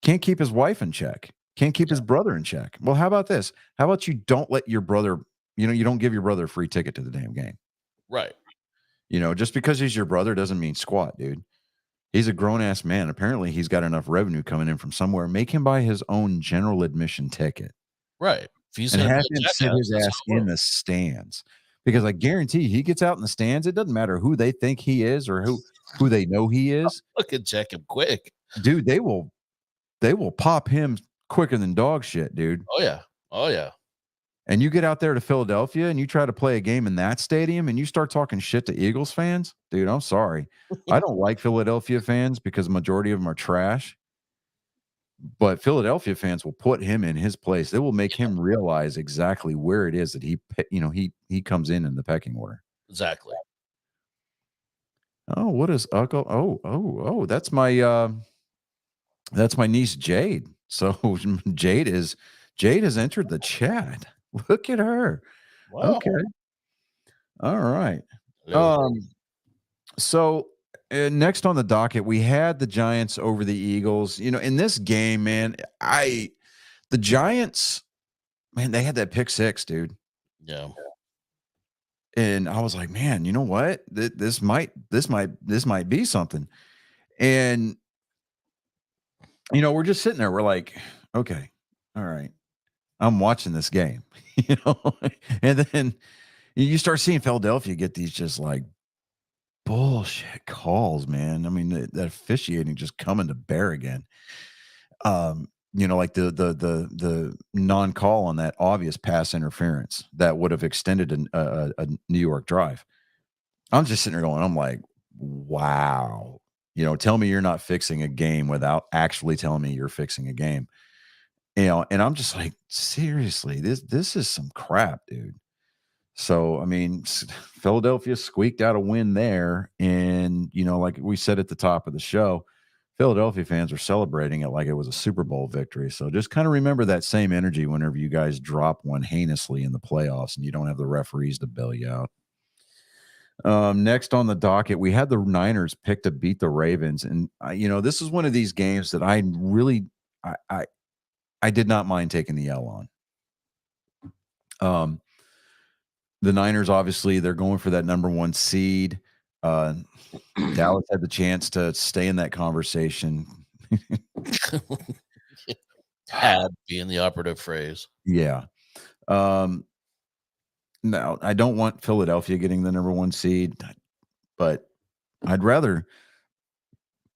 can't keep his wife in check, can't keep his brother in check. Well, how about this? How about you don't let your brother, you don't give your brother a free ticket to the damn game. right. Just because he's your brother doesn't mean squat, dude. He's a grown ass man. Apparently, he's got enough revenue coming in from somewhere. Make him buy his own general admission ticket Right. If he's and gonna have be a him sit jackass, his that's ass how it in the stands. Because I guarantee he gets out in the stands. It doesn't matter who they think he is or who they know he is. Look at check him quick. Dude, they will pop him quicker than dog shit, dude. Oh yeah. Oh yeah. And you get out there to Philadelphia and you try to play a game in that stadium and you start talking shit to Eagles fans, dude, I'm sorry. I don't like Philadelphia fans because the majority of them are trash. But Philadelphia fans will put him in his place. They will make him realize exactly where it is that he comes in the pecking order. Exactly. Oh, what is Uncle? Oh, that's my niece Jade. So Jade has entered the chat. Look at her. Wow. Okay. All right. Hello. So next on the docket, we had the Giants over the Eagles. In this game, man, the Giants, man, they had that pick six, dude. Yeah. And I was like, man, you know what? This might be something. And we're just sitting there. We're like, okay, all right, I'm watching this game, and then you start seeing Philadelphia get these just like bullshit calls, man. I mean, that officiating just coming to bear again. Like the non-call on that obvious pass interference that would have extended a New York drive. I'm just sitting there going, I'm like, wow. Tell me you're not fixing a game without actually telling me you're fixing a game. And I'm just like, seriously, this is some crap, dude. So, I mean, Philadelphia squeaked out a win there. And, like we said at the top of the show, Philadelphia fans are celebrating it like it was a Super Bowl victory. So just kind of remember that same energy whenever you guys drop one heinously in the playoffs and you don't have the referees to bail you out. Next on the docket, we had the Niners pick to beat the Ravens. And, this is one of these games that I really, I did not mind taking the L on. The Niners, obviously, they're going for that number one seed. Dallas had the chance to stay in that conversation. Had being the operative phrase. Yeah. Now, I don't want Philadelphia getting the number one seed, but I'd rather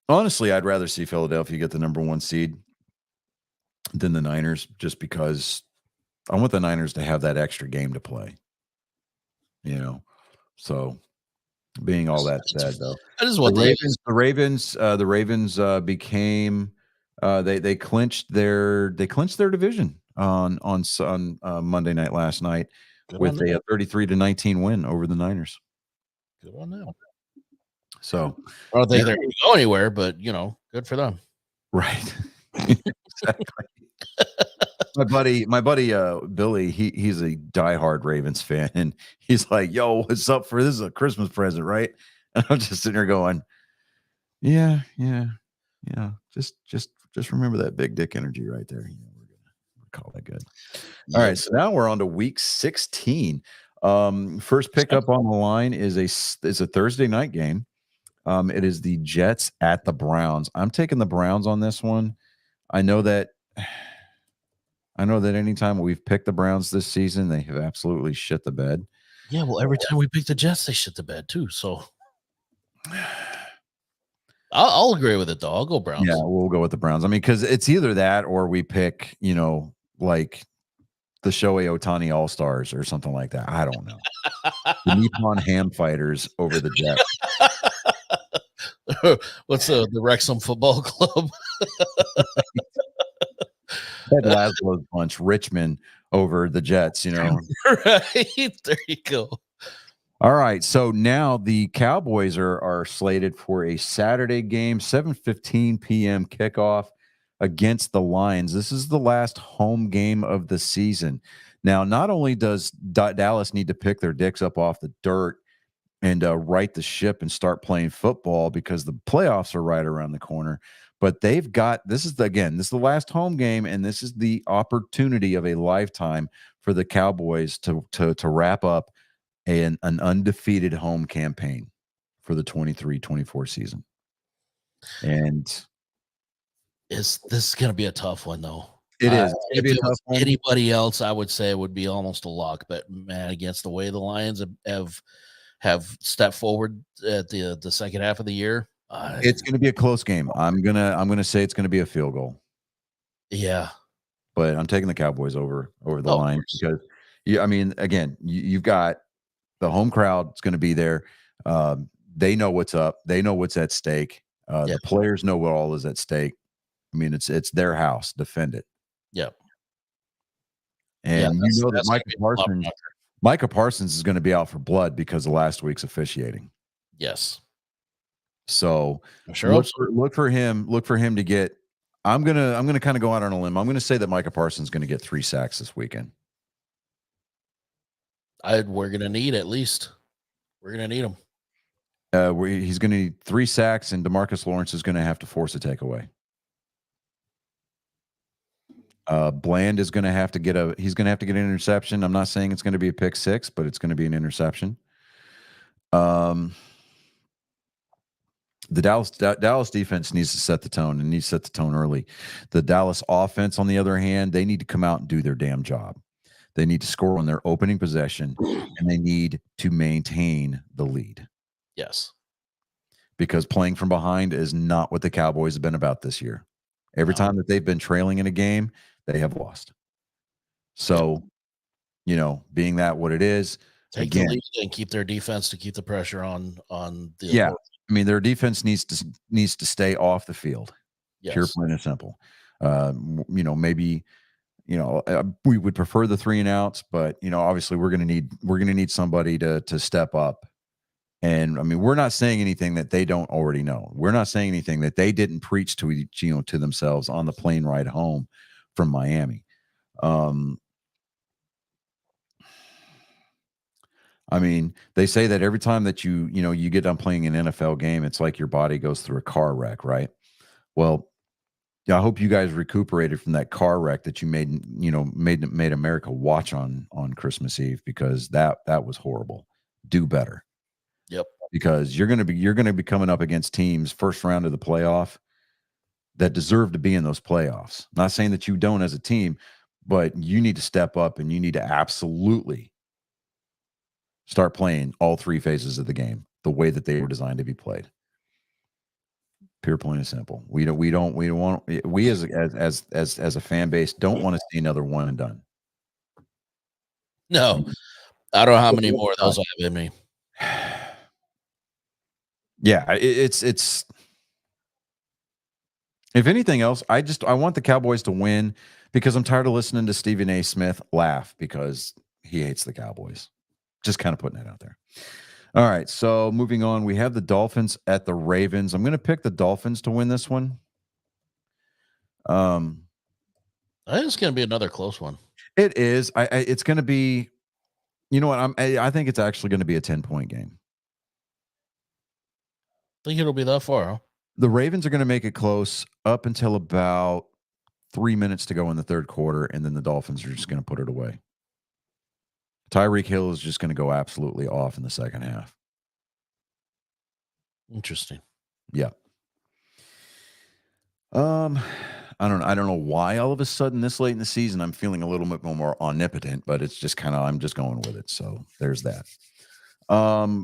see Philadelphia get the number one seed than the Niners, just because I want the Niners to have that extra game to play. So being all that said, though, That is what the Ravens became they clinched their division on Monday night last night with a 33-19 win over the Niners. Good on them. So, I don't think they're going to go anywhere, but good for them. Right. Exactly. My buddy Billy, he's a diehard Ravens fan, and he's like, "Yo, what's up for this? Is a Christmas present, right?" And I'm just sitting there going, "Yeah. Just remember that big dick energy right there. We're gonna call that good." All right, so now we're on to week 16. First pickup on the line is a Thursday night game. It is the Jets at the Browns. I'm taking the Browns on this one. I know that anytime we've picked the Browns this season, they have absolutely shit the bed. Yeah, well, every time we pick the Jets, they shit the bed too. So I'll agree with it, though. I'll go Browns. Yeah, we'll go with the Browns. I mean, because it's either that or we pick, like the Shohei Ohtani All-Stars or something like that. I don't know. The Nippon Ham Fighters over the Jets. What's the Wrexham Football Club? Ted Laszlo's bunch, Richmond over the Jets, Right. There you go. All right, so now the Cowboys are slated for a Saturday game, 7:15 p.m. kickoff against the Lions. This is the last home game of the season. Now, not only does Dallas need to pick their dicks up off the dirt and right the ship and start playing football because the playoffs are right around the corner, but they've got this is the last home game, and this is the opportunity of a lifetime for the Cowboys to wrap up an undefeated home campaign for the 23-24 season. And This is going to be a tough one, though. it is. It's gonna If be a it tough was one. anybody else, I would say it would be almost a lock. But man, against the way the Lions have stepped forward at the second half of the year, It's gonna be a close game. I'm gonna say it's gonna be a field goal, yeah, but I'm taking the Cowboys over the oh, of Lions course. because I mean, again, you've got the home crowd is gonna be there. They know what's up. They know what's at stake. Yeah, The players know what all is at stake. I mean, it's their house. Defend it. yeah, yeah. And you know that That's going to be a lot of pressure. Micah Parsons is going to be out for blood because of last week's officiating. Yes, So I sure hope so. look for him to get. I'm gonna kind of go out on a limb. I'm gonna say that Micah Parsons is going to get 3 sacks this weekend. We're going to need at least. We're going to need them. He's going to need 3 sacks, and DeMarcus Lawrence is going to have to force a takeaway. Bland is going to have to get an interception. I'm not saying it's going to be a pick 6, but it's going to be an interception. The Dallas defense needs to set the tone and needs to set the tone early. The Dallas offense, on the other hand, they need to come out and do their damn job. They need to score on their opening possession, and they need to maintain the lead. Yes, because playing from behind is not what the Cowboys have been about this year. Every time that they've been trailing in a game, they have lost. So, being that what it is, take the lead and keep their defense to keep the pressure on the yeah. I mean, their defense needs to stay off the field. Yes. Pure, plain and simple. Maybe we would prefer the 3 and outs, but obviously we're gonna need somebody to step up. And I mean, we're not saying anything that they don't already know. We're not saying anything that they didn't preach to themselves on the plane ride home from Miami. I mean, they say that every time that you get done playing an NFL game, it's like your body goes through a car wreck, right? Well, I hope you guys recuperated from that car wreck that you made America watch on Christmas Eve, because that was horrible. Do better. Yep. Because you're going to be coming up against teams first round of the playoff that deserve to be in those playoffs. Not saying that you don't as a team, but you need to step up and you need to absolutely start playing all 3 phases of the game the way that they were designed to be played. Pure, plain and simple. We as a fan base don't want to see another one and done. No, I don't know how many more of those I have in me. Yeah, it's if anything else, I want the Cowboys to win because I'm tired of listening to Stephen A. Smith laugh because he hates the Cowboys. Just kind of putting that out there. All right, so moving on, we have the Dolphins at the Ravens. I'm going to pick the Dolphins to win this one. I think it's going to be another close one. It is. It's going to be. You know what? I think it's actually going to be a 10-point game. Think it'll be that far, huh? The Ravens are going to make it close up until about 3 minutes to go in the third quarter, and then the Dolphins are just going to put it away. Tyreek Hill is just going to go absolutely off in the second half. Interesting. Yeah. I don't know why all of a sudden this late in the season I'm feeling a little bit more omnipotent, but it's just kind of I'm just going with it. So there's that.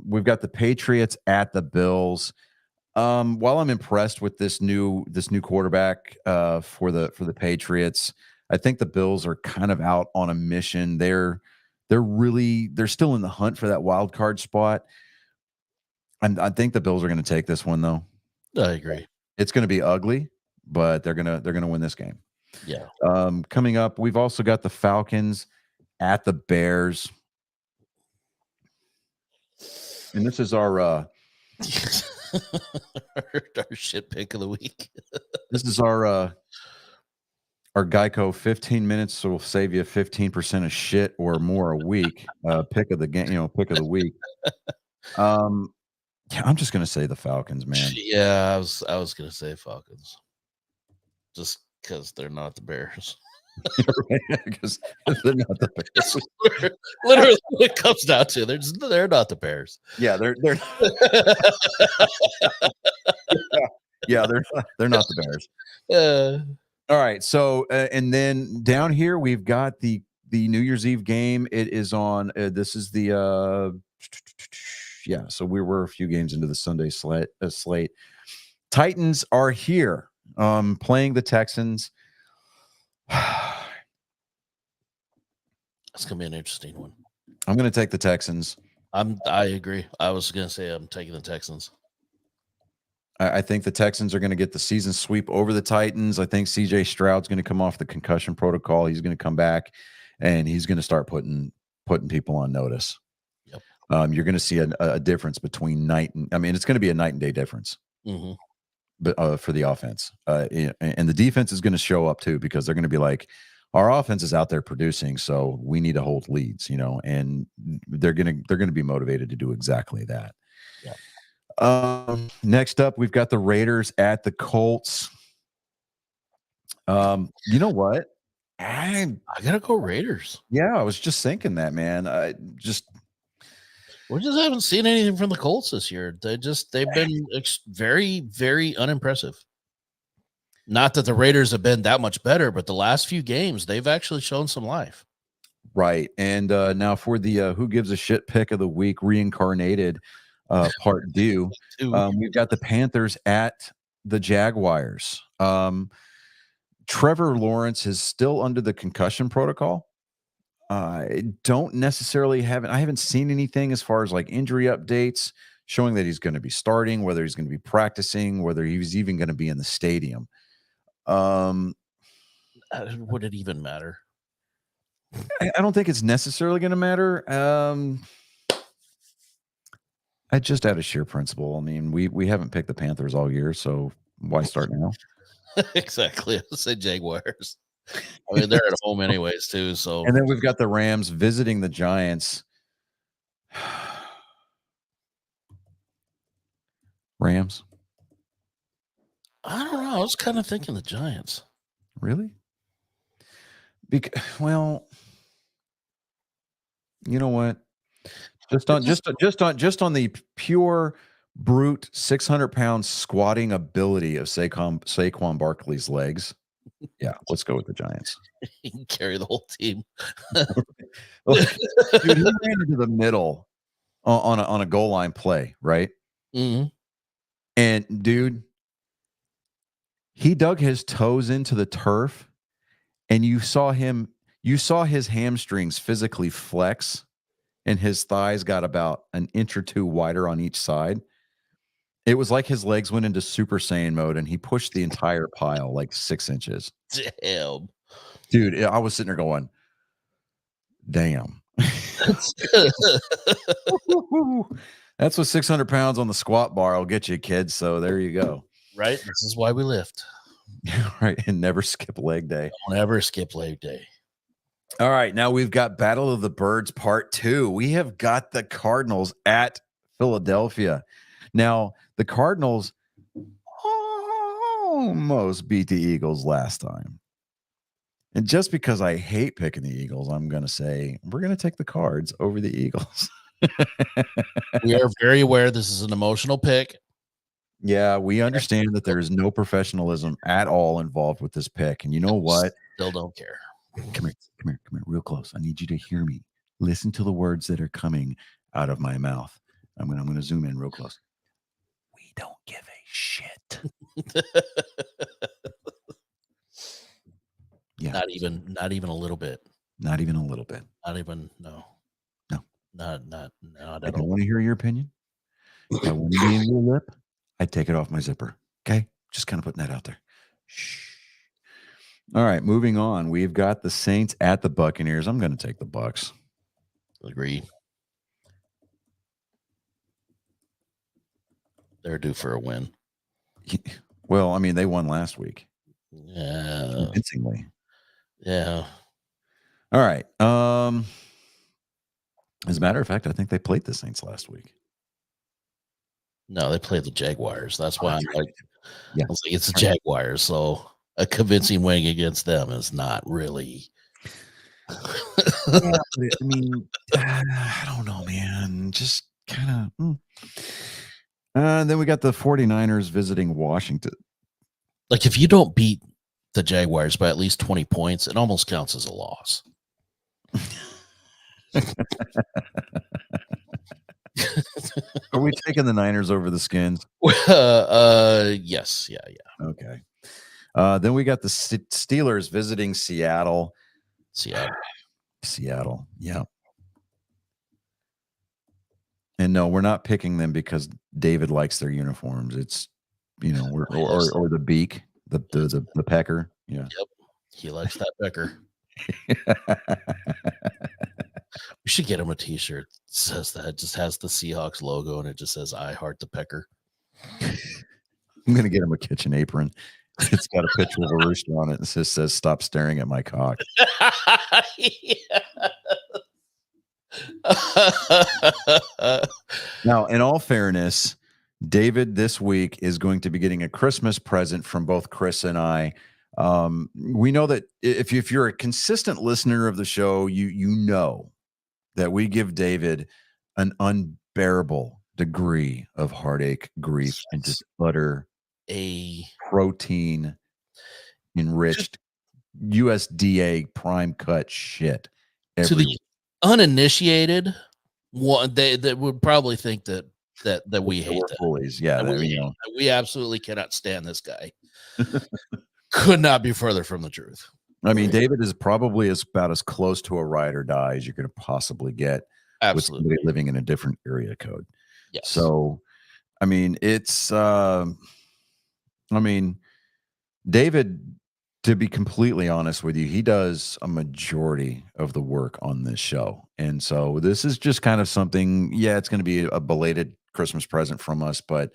We've got the Patriots at the Bills. While I'm impressed with this new quarterback for the Patriots, I think the Bills are kind of out on a mission. They're still in the hunt for that wild card spot. I think the Bills are going to take this one though. I agree. It's going to be ugly, but they're going to win this game. Yeah. Coming up, we've also got the Falcons at the Bears. And this is our our shit pick of the week. this is our Geico 15 minutes will save you 15% of shit or more a week. Pick of the game, pick of the week. Yeah, I'm just gonna say the Falcons, man. Yeah, I was gonna say Falcons, just because they're not the Bears. Because they're not the Bears. Literally, what it comes down to, they're not the Bears. Yeah, they're yeah, they're not the Bears. All right, so and then down here we've got the New Year's Eve game. It is on. This is the yeah. So we were a few games into the Sunday slate. Titans are here, playing the Texans. It's gonna be an interesting one. I'm going to take the Texans. I agree. I was gonna say I'm taking the Texans. I think the Texans are going to get the season sweep over the Titans. I think CJ Stroud's going to come off the concussion protocol. He's going to come back, and he's going to start putting people on notice. Yep. You're going to see a difference between it's going to be a night and day difference. Mm-hmm. But for the offense, and the defense is going to show up too, because they're going to be like, our offense is out there producing, so we need to hold leads, and they're going to be motivated to do exactly that. Yeah. Next up, we've got the Raiders at the Colts. You know what? I gotta go Raiders. Yeah, I was just thinking that, man. We just haven't seen anything from the Colts this year. They've been very, very unimpressive. Not that the Raiders have been that much better, but the last few games they've actually shown some life. Right. And now for the who gives a shit pick of the week, reincarnated part due. We've got the Panthers at the Jaguars. Trevor Lawrence is still under the concussion protocol. I don't necessarily I haven't seen anything as far as like injury updates showing that he's going to be starting, whether he's going to be practicing, whether he's even going to be in the stadium. Would it even matter? I don't think it's necessarily going to matter. I just out of sheer principle. I mean, we haven't picked the Panthers all year, so why start now? Exactly. I'll say Jaguars. I mean, they're at home anyways, too. So, and then we've got the Rams visiting the Giants. Rams. I don't know. I was kind of thinking the Giants. Really? Well, you know what? Just on the pure brute 600-pound squatting ability of Saquon Barkley's legs. Yeah, let's go with the Giants. He can carry the whole team. Look, dude, he ran into the middle on a goal line play, right? Mm-hmm. And dude, he dug his toes into the turf, and you saw his hamstrings physically flex, and his thighs got about an inch or two wider on each side. It was like his legs went into Super Saiyan mode, and he pushed the entire pile like 6 inches. Damn. Dude, I was sitting there going, damn. That's what 600 pounds on the squat bar will get you, kids. So there you go. Right? This is why we lift. Right. And never skip leg day. Don't ever skip leg day. All right. Now we've got Battle of the Birds Part 2. We have got the Cardinals at Philadelphia. Now, the Cardinals almost beat the Eagles last time. And just because I hate picking the Eagles, I'm going to say we're going to take the Cards over the Eagles. We are very aware this is an emotional pick. Yeah, we understand that there is no professionalism at all involved with this pick. And you know what? Still don't care. Come here, real close. I need you to hear me. Listen to the words that are coming out of my mouth. I'm gonna zoom in real close. We don't give a shit. Yeah. Not even a little bit. Not even a little bit. Not even No. Not I don't want to hear your opinion. If I want to be in your lip, I'd take it off my zipper. Okay? Just kind of putting that out there. Shh. All right, moving on. We've got the Saints at the Buccaneers. I'm going to take the Bucs. Agree. They're due for a win. Well, I mean, they won last week Yeah. convincingly. Yeah. All right. As a matter of fact, I think they played the Saints last week. No, they played the Jaguars. That's why I'm like, Yeah. I was like, it's the Jaguars. So a convincing win against them is not really. Yeah, but I mean, I don't know, man. Just kind of. Then we got the 49ers visiting Washington. Like, if you don't beat the Jaguars by at least 20 points, it almost counts as a loss. Are we taking the Niners over the Skins? Yes. Yeah. Okay. Then we got the Steelers visiting Seattle. Seattle. Yeah. And no, we're not picking them because David likes their uniforms. It's, or the beak, the pecker. Yeah. Yep. He likes that pecker. We should get him a t-shirt that says that. It just has the Seahawks logo and it just says I heart the pecker. I'm gonna get him a kitchen apron. It's got a picture of a rooster on it and says stop staring at my cock. Now, in all fairness, David this week is going to be getting a Christmas present from both Chris and I. We know that if you're a consistent listener of the show, you know that we give David an unbearable degree of heartache, grief, and just utter protein enriched USDA prime cut shit. To the uninitiated, they would probably think that we hate them. Bullies. Yeah, we absolutely cannot stand this guy. Could not be further from the truth. I mean, David is probably about as close to a ride or die as you're going to possibly get. Absolutely. With living in a different area code. Yes. So, I mean, it's, David, to be completely honest with you, he does a majority of the work on this show. And so this is just kind of something, it's going to be a belated Christmas present from us, but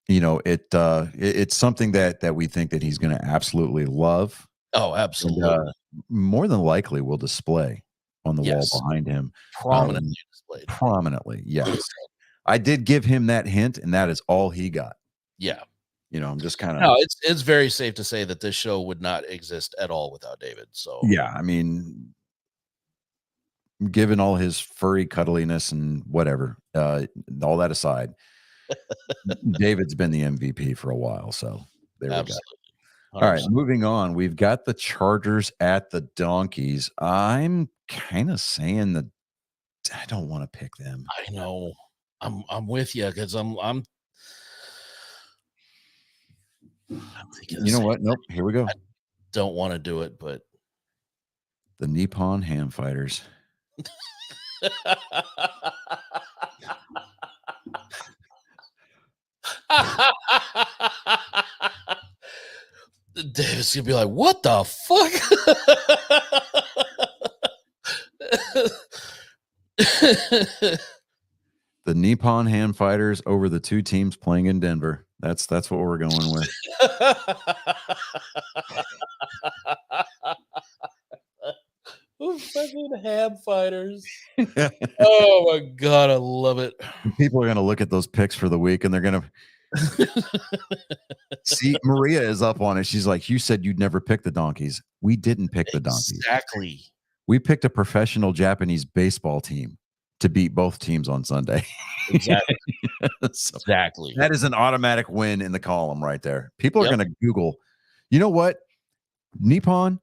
it's something that we think that he's going to absolutely love. Oh, absolutely. And, more than likely will display on the wall behind him. Prominently displayed. Prominently, yes. I did give him that hint, and that is all he got. Yeah. I'm just kind of. No, it's very safe to say that this show would not exist at all without David. So yeah, I mean, given all his furry cuddliness and whatever, all that aside, David's been the MVP for a while. So there we go. 100%. All right, moving on. We've got the Chargers at the Donkeys. I'm kind of saying that I don't want to pick them. I know. I'm with you because I'm thinking. You know what? Nope. Here we go. I don't want to do it, but the Nippon Ham Fighters. David's gonna be like, what the fuck? The Nippon Ham Fighters over the two teams playing in Denver. That's what we're going with. Fucking Ham Fighters. Oh my god, I love it. People are gonna look at those picks for the week and they're gonna see Maria is up on it. She's like, you said you'd never pick the Donkeys. We didn't pick the Donkeys. Exactly. We picked a professional Japanese baseball team to beat both teams on Sunday. Exactly. So exactly. That is an automatic win in the column right there. People are going to Google, you know what? Nippon,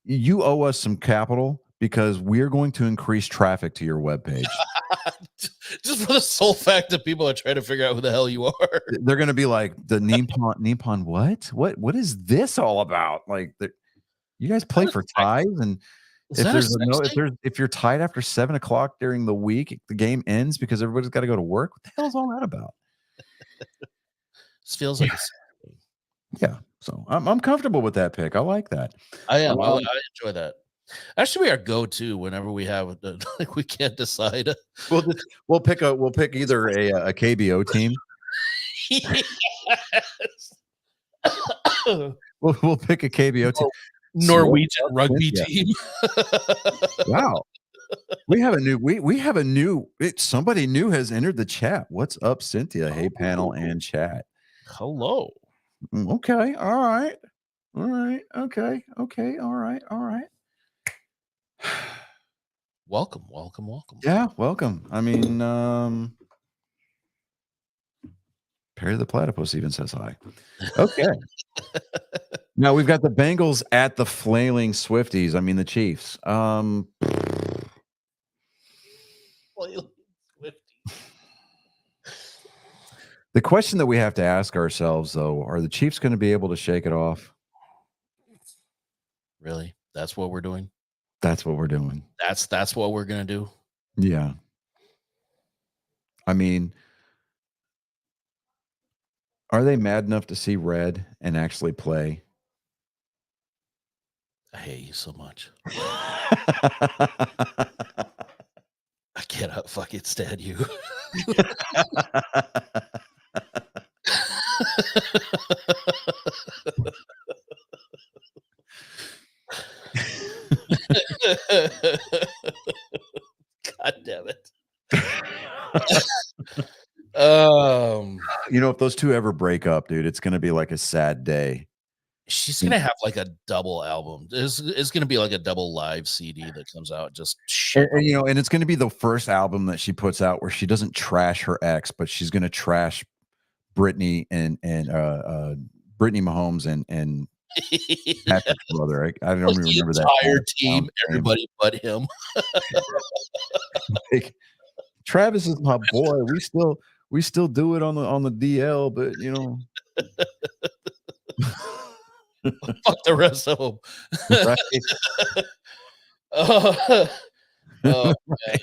you owe us some capital because we're going to increase traffic to your webpage. Just for the sole fact that people are trying to figure out who the hell you are. They're going to be like, the Nippon what? What is this all about? Like, you guys play for ties, and if you're tied after 7 o'clock during the week, the game ends because everybody's got to go to work. What the hell is all that about? This feels like yeah. So I'm comfortable with that pick. I like that. I am. I enjoy that. That should be our go-to whenever we have like we can't decide. We'll pick either a KBO team Yes. We'll pick a KBO team. Norwegian rugby team. Wow. We have a new somebody new has entered the chat. What's up, Cynthia? Hey, panel and chat. Hello. Okay. All right. Okay. All right. Welcome. Yeah, welcome. I mean, Perry the Platypus even says hi. Okay. Now we've got the Bengals at the Flailing Swifties. I mean the Chiefs. The question that we have to ask ourselves, though, are the Chiefs going to be able to shake it off? Really? That's what we're doing? That's what we're doing. That's what we're going to do? Yeah. I mean, are they mad enough to see red and actually play? I hate you so much. I cannot fucking stand you. God damn it. You know, if those two ever break up, dude, it's going to be like a sad day. She's going to have like a double album. It's going to be like a double live CD that comes out. Just shit. And, you know, and it's going to be the first album that she puts out where she doesn't trash her ex, but she's going to trash Brittany and Brittany Mahomes and Patrick's brother. I don't even remember that entire team, everybody but him. Like, Travis is my boy. We still do it on the DL, but you know, fuck the rest of them. right? Oh, man.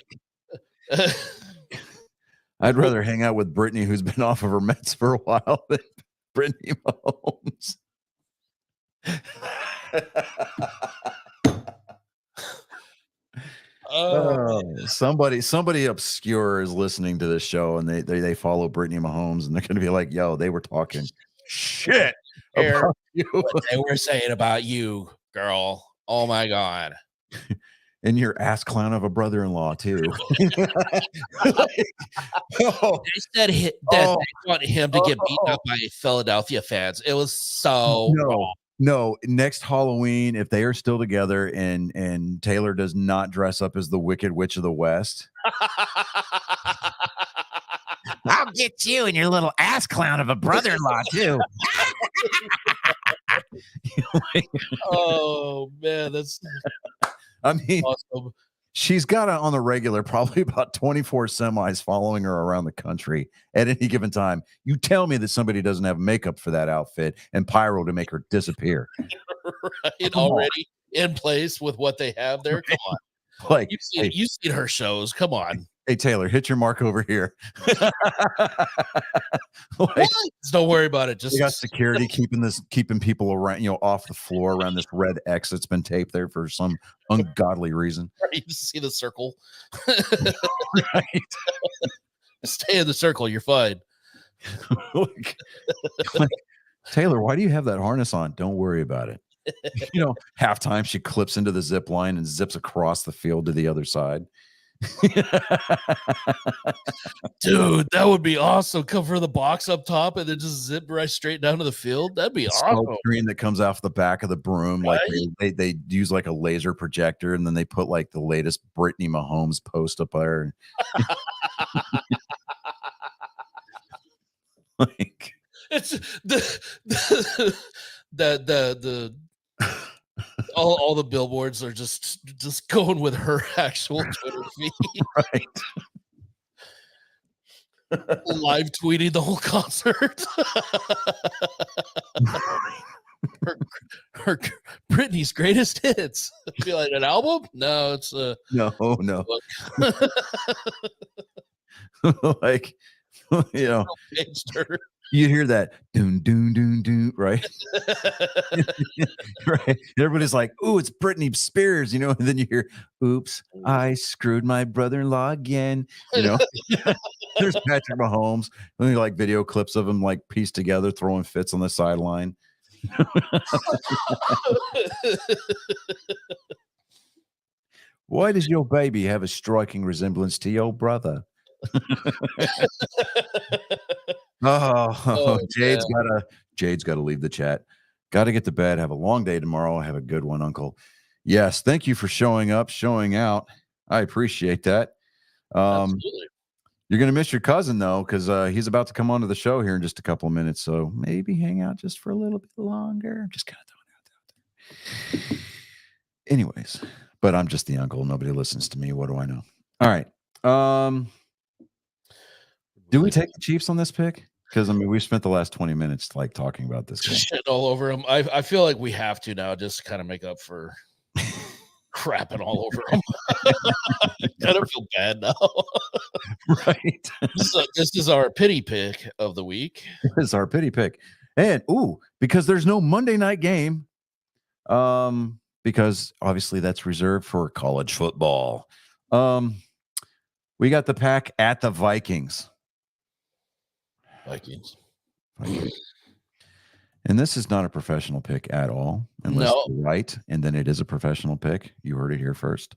I'd rather hang out with Brittany, who's been off of her meds for a while, than Brittany Mahomes. Somebody obscure is listening to this show, and they follow Brittany Mahomes, and they're going to be like, "Yo, they were talking shit about you. What they were saying about you, girl. Oh my god." And your ass clown of a brother-in-law too. They said that they wanted him to get beaten up by Philadelphia fans. It was so wrong. No, next Halloween, if they are still together and Taylor does not dress up as the Wicked Witch of the West, I'll get you and your little ass clown of a brother-in-law too. Oh man, that's I mean, awesome. She's got on the regular probably about 24 semis following her around the country at any given time. You tell me that somebody doesn't have makeup for that outfit and pyro to make her disappear. Right, already in place with what they have there. Come on. Like, you've seen her shows. Come on. Hey, Taylor, hit your mark over here. Don't worry about it. Just we got security keeping people around, off the floor around this red X that's been taped there for some ungodly reason. You see the circle. Right. Stay in the circle. You're fine. like, Taylor, why do you have that harness on? Don't worry about it. Halftime she clips into the zip line and zips across the field to the other side. Dude, that would be awesome. Cover the box up top and then just zip right straight down to the field. That'd be awesome. Screen that comes off the back of the broom, right? Like they use like a laser projector, and then they put like the latest Brittany Mahomes post up there. Like it's all the billboards are just going with her actual Twitter feed. Right. Live tweeting the whole concert. her Britney's greatest hits. Be like an album? No, it's no. Like you hear that doon doon doon doon, right? Right. Everybody's like, "Ooh, it's Britney Spears," and then you hear, "Oops, I screwed my brother-in-law again," There's Patrick Mahomes. And then like video clips of him like pieced together, throwing fits on the sideline. Why does your baby have a striking resemblance to your brother? Oh, Oh, man. Jade's gotta leave the chat. Gotta get to bed. Have a long day tomorrow. Have a good one, Uncle. Yes, thank you for showing up, showing out. I appreciate that. Absolutely. You're gonna miss your cousin though, because he's about to come onto the show here in just a couple of minutes. So maybe hang out just for a little bit longer. Just kind of throwing it out there. Anyways, but I'm just the uncle. Nobody listens to me. What do I know? All right. Do we take the Chiefs on this pick? Because I mean, we spent the last 20 minutes like talking about this game. Shit all over him. I feel like we have to now just to kind of make up for crapping all over him. I kind of feel bad now. Right. This is our pity pick of the week. This is our pity pick. And because there's no Monday night game. Because obviously that's reserved for college football. We got the Pack at the Vikings. Vikings. And this is not a professional pick at all, unless you're right, and then it is a professional pick. You heard it here first.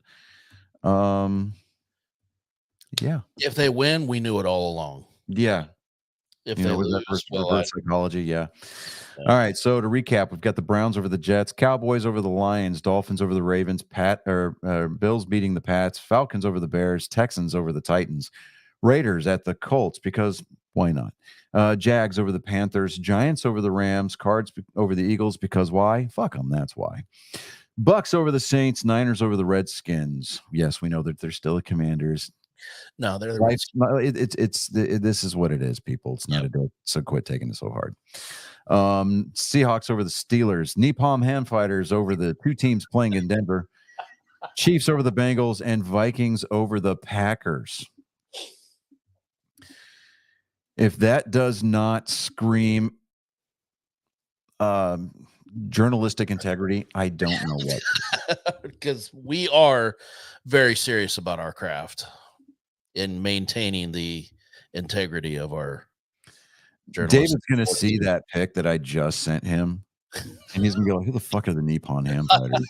Yeah. If they win, we knew it all along. Yeah. If they lose, reverse psychology, yeah. All right. So to recap, we've got the Browns over the Jets, Cowboys over the Lions, Dolphins over the Ravens, Bills beating the Pats, Falcons over the Bears, Texans over the Titans, Raiders at the Colts, because why not? Jags over the Panthers, Giants over the Rams, Cards over the Eagles, because why? Fuck them. That's why. Bucks over the Saints, Niners over the Redskins. Yes, we know that they're still the Commanders. No, they're the this is what it is, people. It's not a joke. So quit taking it so hard. Seahawks over the Steelers, Napalm Hand Fighters over the two teams playing in Denver, Chiefs over the Bengals, and Vikings over the Packers. If that does not scream journalistic integrity, I don't know what. Because we are very serious about our craft in maintaining the integrity of our journalism. David's going to see that pic that I just sent him, and he's going to be like, who the fuck are the Nippon Ham Fighters?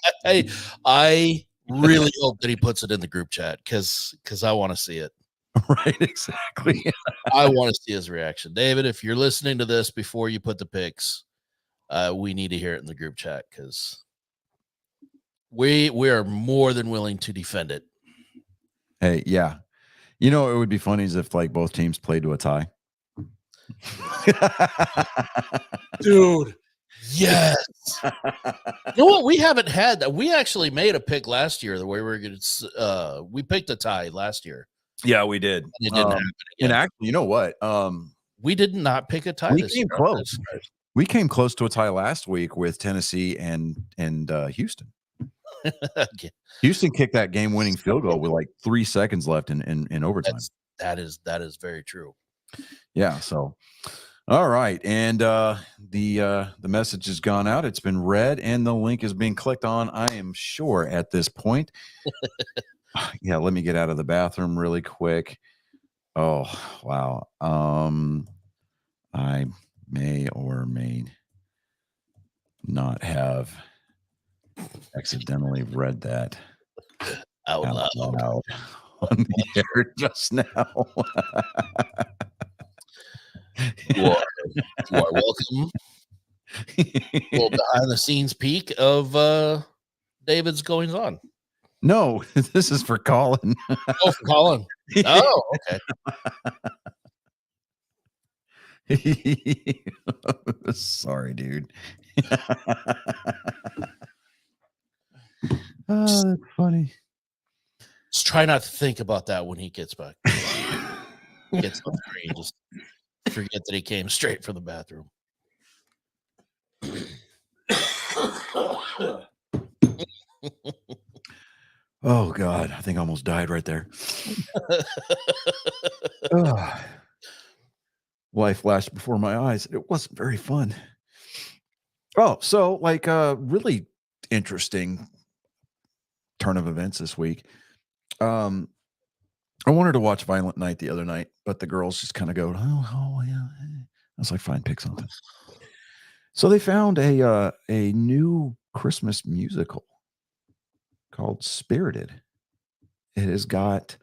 I really hope that he puts it in the group chat because I want to see it. Right, exactly. I want to see his reaction. David, if you're listening to this before you put the pics, we need to hear it in the group chat because we are more than willing to defend it. Hey, yeah. You know, it would be funny is if like both teams played to a tie. Dude, yes. You know what? We haven't had that. We actually made a pick last year the way we were going to. We picked a tie last year. Yeah, we did. And it didn't happen again. And actually, you know what? We did not pick a tie this year. Close. We came close to a tie last week with Tennessee and Houston. Houston kicked that game-winning field goal with like 3 seconds left in overtime. That is very true. Yeah. So, all right, and the message has gone out. It's been read, and the link is being clicked on. I am sure at this point. Yeah. Let me get out of the bathroom really quick. Oh wow. I may or may not have accidentally read that out loud on the air just now. You are welcome. Well, behind the scenes peek of David's goings on. No, this is for Colin. Oh, for Colin. Oh, okay. Sorry, dude. Oh, that's funny. Just try not to think about that when he gets back. Gets on screen. Just forget that he came straight from the bathroom. Oh God, I think I almost died right there. Life flashed before my eyes. It wasn't very fun. Oh, so like really interesting turn of events this week. I wanted to watch Violent Night the other night, but the girls just kind of go, oh yeah. I was like, fine, pick something. So they found a new Christmas musical called Spirited. It has got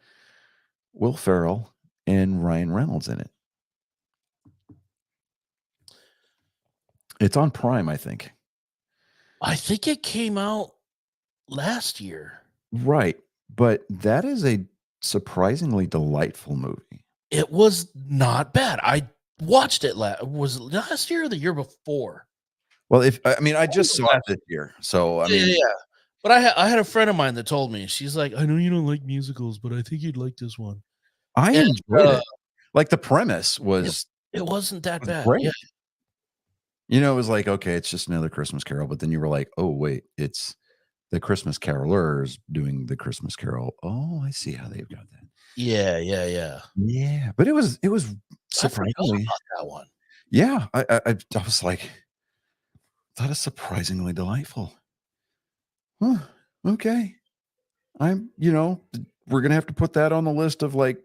Will Ferrell and Ryan Reynolds in it. It's on Prime, I think. I think it came out last year. Right. But that is a surprisingly delightful movie. It was not bad. I watched it was it last year or the year before? Well, I just saw it this year. So I mean, Yeah. But I had a friend of mine that told me, she's like, I know you don't like musicals, but I think you'd like this one. I And enjoyed it. Like the premise was it wasn't that bad. great. Yeah. You know, it was like, okay, it's just another Christmas Carol, but then you were like, oh wait, it's the Christmas Carolers doing the Christmas Carol. Oh, I see how they've got that. Yeah. Yeah, but it was I forgot surprisingly. about that one. Yeah, I was like, that is surprisingly delightful. Huh, okay. We're gonna have to put that on the list of like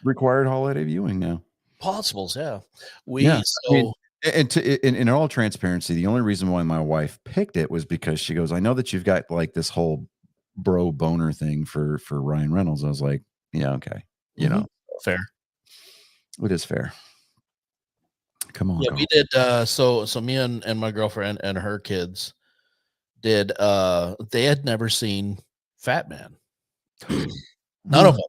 required holiday viewing now. Possibles, yeah. Yeah, I mean, in all transparency, the only reason why my wife picked it was because she goes, "I know that you've got like this whole bro boner thing for Ryan Reynolds." I was like, "Yeah, okay, fair. it is fair." Come on, Yeah, Carl. we did so me and my girlfriend and her kids did they had never seen Fat Man. None of them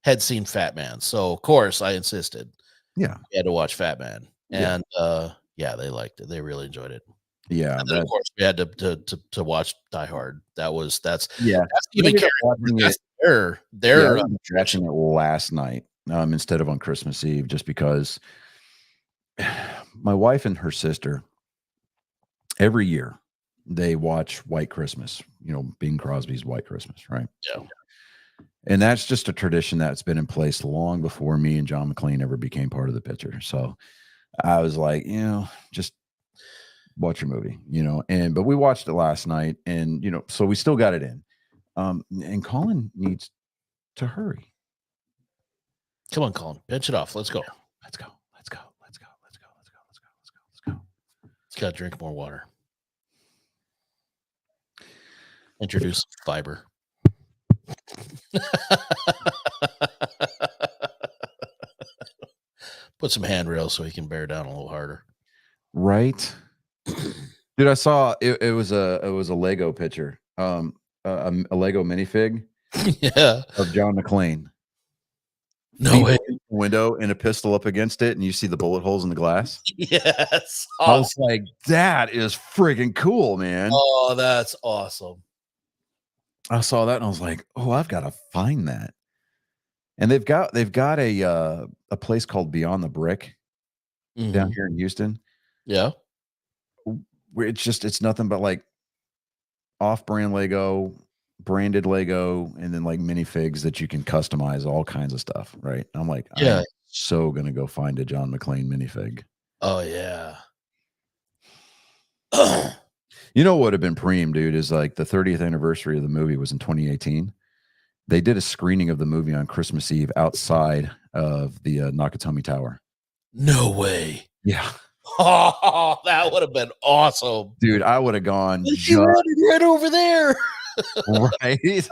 had seen Fat Man. So of course I insisted. Yeah, We had to watch Fat Man. Yeah. And yeah, they liked it. They really enjoyed it. yeah, And then of course we had to watch Die Hard. That's yeah. even Watching that's it. their I ended up watching it last night instead of on Christmas Eve, just because my wife and her sister every year they watch White Christmas. Bing Crosby's White Christmas, right? Yeah. And that's just a tradition that's been in place long before me and John McClane ever became part of the picture. So I was like, just watch your movie, but we watched it last night and, so we still got it in. And Colin needs to hurry. Come on, Colin. Pinch it off. Let's go. Let's go. He's got to drink more water. Introduce fiber. Put some handrails so he can bear down a little harder. Right. Dude, I saw it was a Lego picture. A Lego minifig Yeah. of John McClane. No way. Window and a pistol up against it, and you see the bullet holes in the glass. Yes. I was like, that is friggin' cool, man. Oh, that's awesome. I saw that and I was like, oh, I've got to find that. And they've got a place called Beyond the Brick down here in Houston. Yeah. Where it's nothing but like off-brand Lego, branded Lego, and then like minifigs that you can customize all kinds of stuff, right? I'm like, Yeah. I'm so gonna go find a John McClane minifig. Oh yeah. You know what would have been preem, dude, is like the 30th anniversary of the movie was in 2018. They did a screening of the movie on Christmas Eve outside of the Nakatomi Tower. No way. Yeah. Oh, that would have been awesome, dude. I would have gone right over there. Right.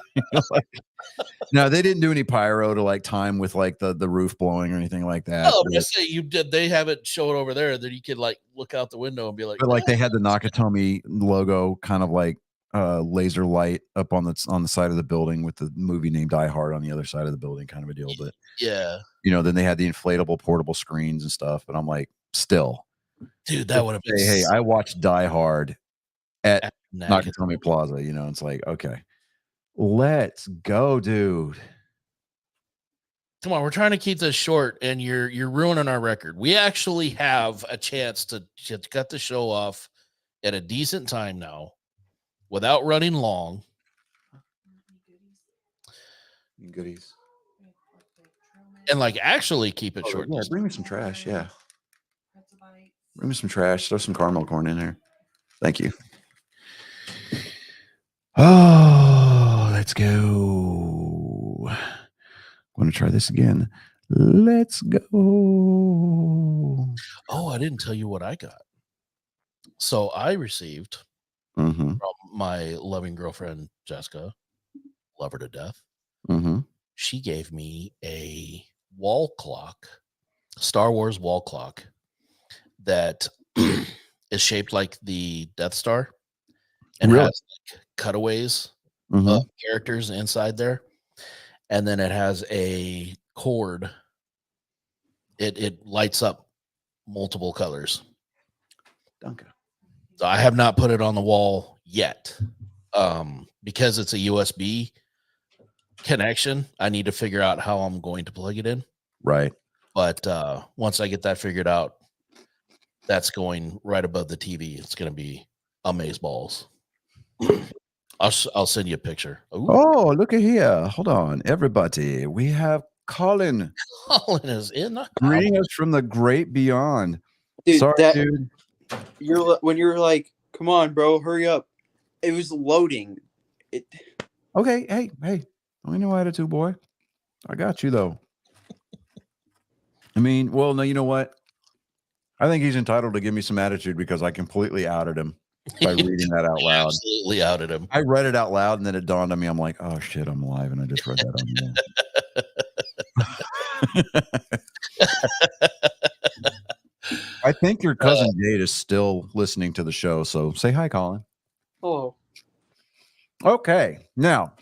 No, they didn't do any pyro to like time with like the roof blowing or anything like that. Oh, but say you did. They have it show it over there that you could like look out the window and be like, but like they had the Nakatomi logo kind of like laser light up on the side of the building with the movie name Die Hard on the other side of the building, kind of a deal. But yeah, then they had the inflatable portable screens and stuff. But I'm like, still, dude, that would have been. Hey, I watched Die Hard at Nakatomi Plaza. It's like, okay, let's go, dude. Come on, we're trying to keep this short, and you're ruining our record. We actually have a chance to cut the show off at a decent time now, without running long. Goodies. And like actually keep it short. Yeah, bring me some trash. Yeah. Bring me some trash. Throw some caramel corn in there. Thank you. Oh, let's go. Want to try this again? Let's go. Oh, I didn't tell you what I got. So I received Mm-hmm. from my loving girlfriend, Jessica, love her to death. Mm-hmm. She gave me a wall clock, Star Wars wall clock that is shaped like the Death Star and Really? has like cutaways Mm-hmm. of characters inside there. And then it has a cord. It lights up multiple colors. Danke. So I have not put it on the wall yet. Because it's a USB connection, I need to figure out how I'm going to plug it in. Right. But once I get that figured out, that's going right above the TV. It's going to be amazeballs. I'll send you a picture. Ooh. Oh, look at here. Hold on, everybody. We have Colin Colin is in the greeting us from the great beyond. Dude, Sorry, dude. when you're like, come on, bro, hurry up. It was loading. Okay, hey, don't no attitude, boy. I got you though. I mean, well, no, you know what? I think he's entitled to give me some attitude because I completely outed him by reading that out loud. Absolutely outed him. I read it out loud and then it dawned on me. I'm like, oh shit, I'm alive, and I just read that on the I think your cousin Jade is still listening to the show, so say hi, Colin. Hello. Okay, now,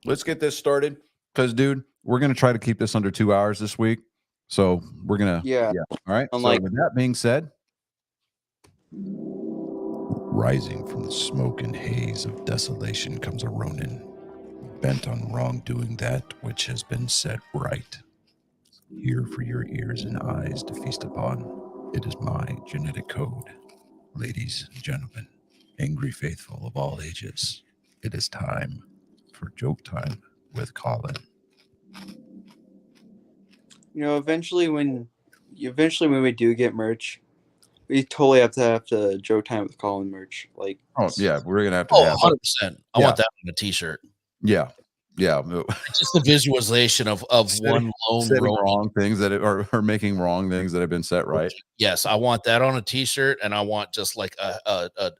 let's get this started because, dude, we're gonna try to keep this under 2 hours this week. So we're gonna, Yeah. All right. Unlike- So with that being said, rising from the smoke and haze of desolation comes a Ronin, bent on wrongdoing that which has been set right. Here for your ears and eyes to feast upon. It is my genetic code. Ladies and gentlemen, angry faithful of all ages, it is time for Joke Time with Colin. You know, eventually when we do get merch, we totally have to Joe Time with Colin merch. Like, Oh yeah, we're gonna have to. Oh, have 100%. I want that on a t-shirt. Yeah. It's just the visualization of one lone setting Ronin. wrong things that are making wrong things that have been set right. Yes, I want that on a t-shirt, and I want just like a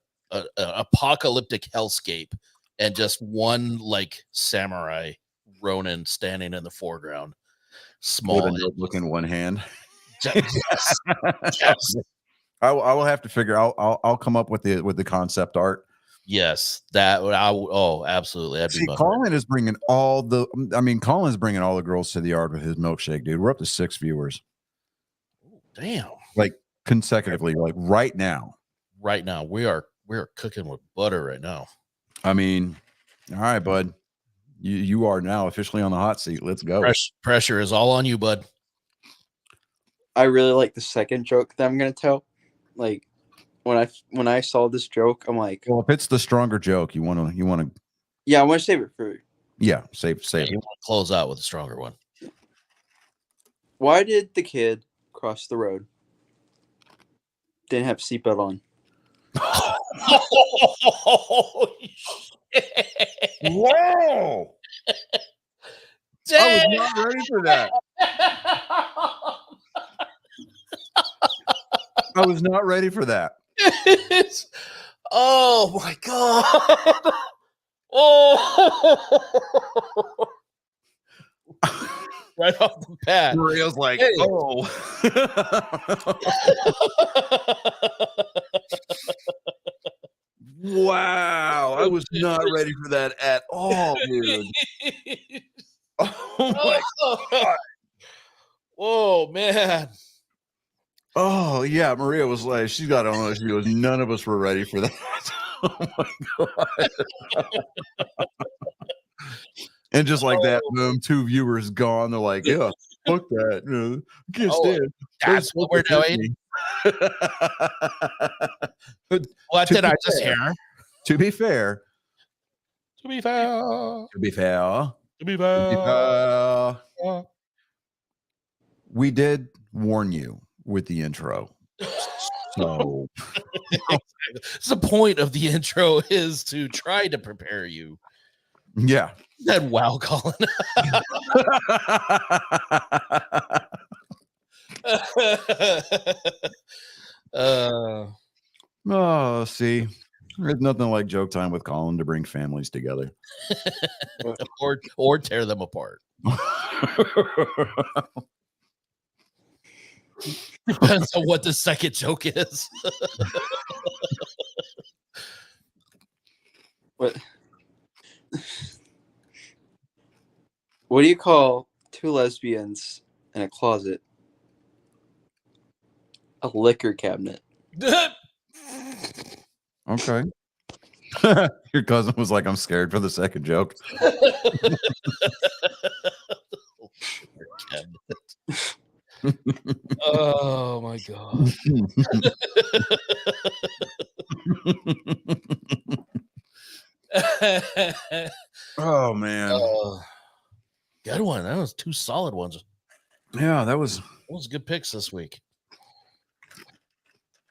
apocalyptic hellscape, and just one like samurai Ronin standing in the foreground, small, With a notebook in one hand. yes, yes, I will have to figure. I'll come up with the concept art. yes. That absolutely. That'd See, be Colin is bringing all the. I mean, Colin's bringing all the girls to the yard with his milkshake, dude. We're up to 6 viewers. Damn. Like consecutively, like right now. Right now, we are cooking with butter right now. I mean, all right, bud. You are now officially on the hot seat. Let's go. Pressure is all on you, bud. I really like the second joke that I'm gonna tell. Like, when I saw this joke, I'm like, Well, if it's the stronger joke, you want to. yeah, I want to save it for. Yeah, save You it. want to close out with a stronger one. Why did the kid cross the road? Didn't have seatbelt on. Whoa! I was not ready for that. I was not ready for that. Oh my god! Oh, right off the bat. Maria's like, Hey. oh. Wow, I was not ready for that at all, dude. Oh my god. Whoa, man. Oh yeah, Maria was like, she's got on. She goes, none of us were ready for that. Oh my god. And just like that, boom, 2 viewers gone. They're like, yeah, fuck that. You know, I can't stand. That's what we're doing. What did I just hear? To be fair, To be fair. we did warn you with the intro. So The point of the intro is to try to prepare you. Yeah. That wow, Colin. Oh, see, there's nothing like joke time with Colin to bring families together. or tear them apart. Depends on what the second joke is. What do you call two lesbians in a closet? A liquor cabinet. Okay. Your cousin was like, I'm scared for the second joke. Oh my god. Oh man. Good one. That was two solid ones. Yeah, that was Good picks this week.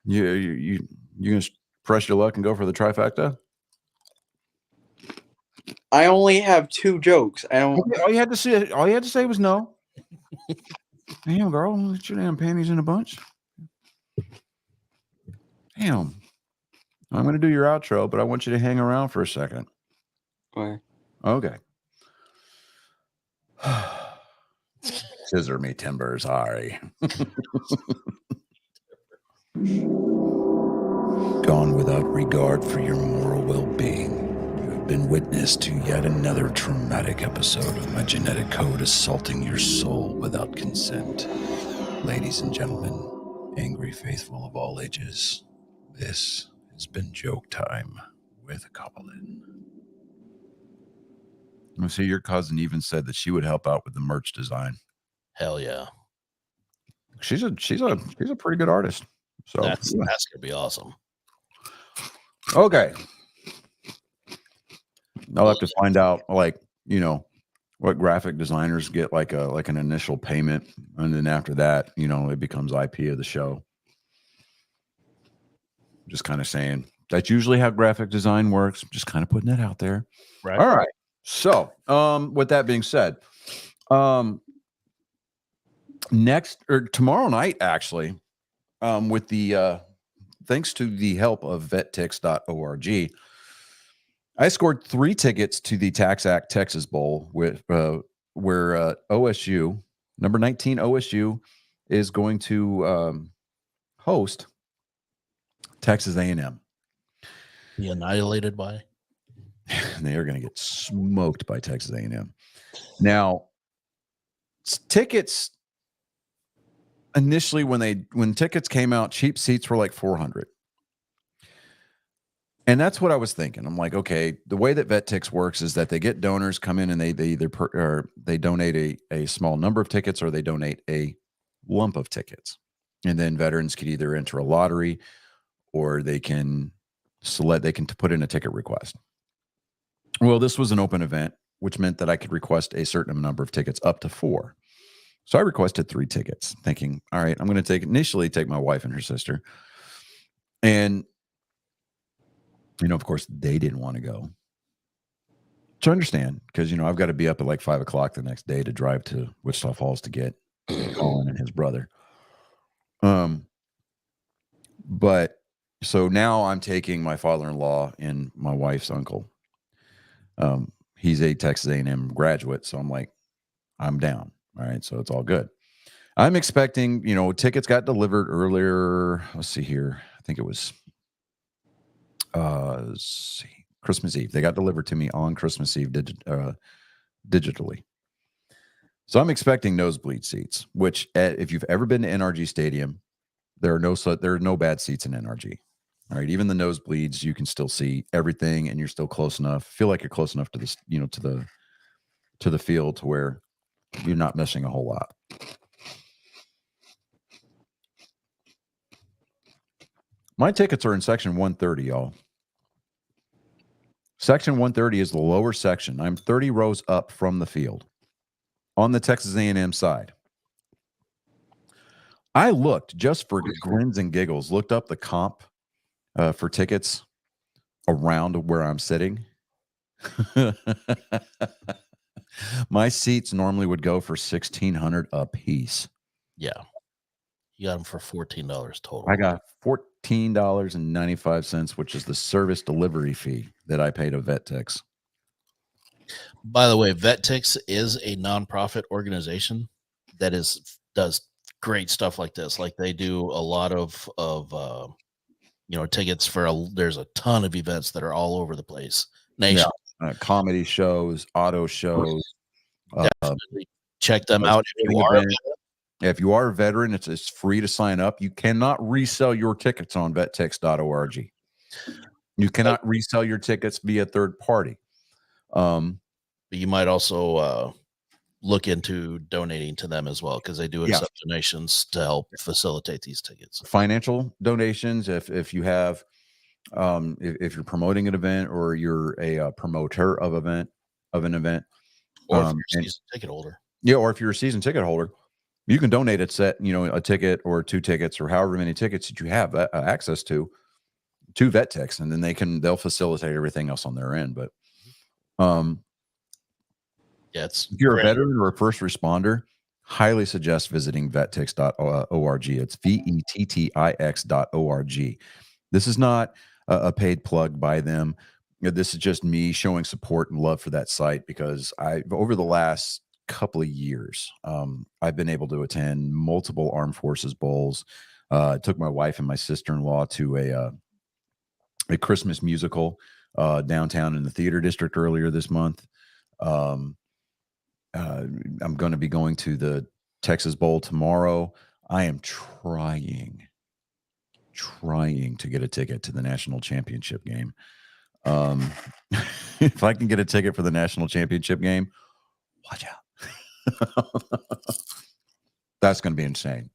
you gonna press your luck and go for the trifecta? I only have two jokes. I don't. All you had to say was no. Damn, girl, get your damn panties in a bunch. Damn. I'm gonna do your outro, but I want you to hang around for a second. Why? Okay. Scissor me timbers, Ari. Gone without regard for your moral well-being. You have been witness to yet another traumatic episode of my genetic code assaulting your soul without consent. Ladies and gentlemen, angry faithful of all ages, this has been Joke Time with Colin. I see your cousin even said that she would help out with the merch design. Hell yeah. She's a pretty good artist. So that's gonna be awesome. Okay. I'll have to find out, like, what graphic designers get like an initial payment, and then after that, it becomes IP of the show. Just kind of saying that's usually how graphic design works. Just kind of putting it out there. Right. All right. So, with that being said, next or tomorrow night, actually, with the thanks to the help of vettix.org, I scored 3 tickets to the Tax Act Texas Bowl with where OSU, number 19 OSU, is going to host Texas A&M. Be annihilated by. They are going to get smoked by Texas A&M. Now, tickets initially when tickets came out, cheap seats were like $400. And that's what I was thinking. I'm like, okay, the way that VetTix works is that they get donors come in and they either they donate a small number of tickets or they donate a lump of tickets. And then veterans could either enter a lottery or they can put in a ticket request. Well, this was an open event, which meant that I could request a certain number of tickets, up to 4. So I requested 3 tickets, thinking, all right, I'm going to initially take my wife and her sister. And of course, they didn't want to go. To understand, because I've got to be up at like 5 o'clock the next day to drive to Wichita Falls to get Colin and his brother. But so now I'm taking my father-in-law and my wife's uncle. He's a Texas A&M graduate, so I'm like, I'm down. All right, so it's all good. I'm expecting, tickets got delivered earlier. Let's see here. I think it was Christmas Eve. They got delivered to me on Christmas Eve digitally. So I'm expecting nosebleed seats, which if you've ever been to NRG Stadium, there are no bad seats in NRG. All right, even the nosebleeds, you can still see everything, and you're still close enough. Feel like you're close enough to this, to the field to where you're not missing a whole lot. My tickets are in section 130, y'all. Section 130 is the lower section. I'm 30 rows up from the field on the Texas A&M side. I looked, just for grins and giggles, looked up the comp for tickets around where I'm sitting. My seats normally would go for $1,600 a piece. Yeah. You got them for $14 total. I got $14.95, which is the service delivery fee that I pay to VetTix. By the way, VetTix is a nonprofit organization that does great stuff like this. Like they do a lot of tickets for there's a ton of events that are all over the place. Nation. Yeah. Comedy shows, auto shows. Definitely check them out if you are. If you are a veteran, it's free to sign up. You cannot resell your tickets on vettix.org. You cannot resell your tickets via third party. But you might also look into donating to them as well, because they do accept donations to help facilitate these tickets. Financial donations, if you have, if you're promoting an event or you're a promoter of an event, or if you're a season ticket holder. Yeah, or if you're a season ticket holder, you can donate a ticket or 2 tickets or however many tickets that you have access to VetTix, and then they'll facilitate everything else on their end. But if you're a veteran or a first responder, highly suggest visiting vettix.org. It's vettix.org. This is not a paid plug by them. This is just me showing support and love for that site, because over the last couple of years, I've been able to attend multiple Armed Forces Bowls. I took my wife and my sister-in-law to a Christmas musical downtown in the theater district earlier this month. I'm going to be going to the Texas Bowl tomorrow. I am trying to get a ticket to the national championship game. If I can get a ticket for the national championship game, watch out. That's going to be insane.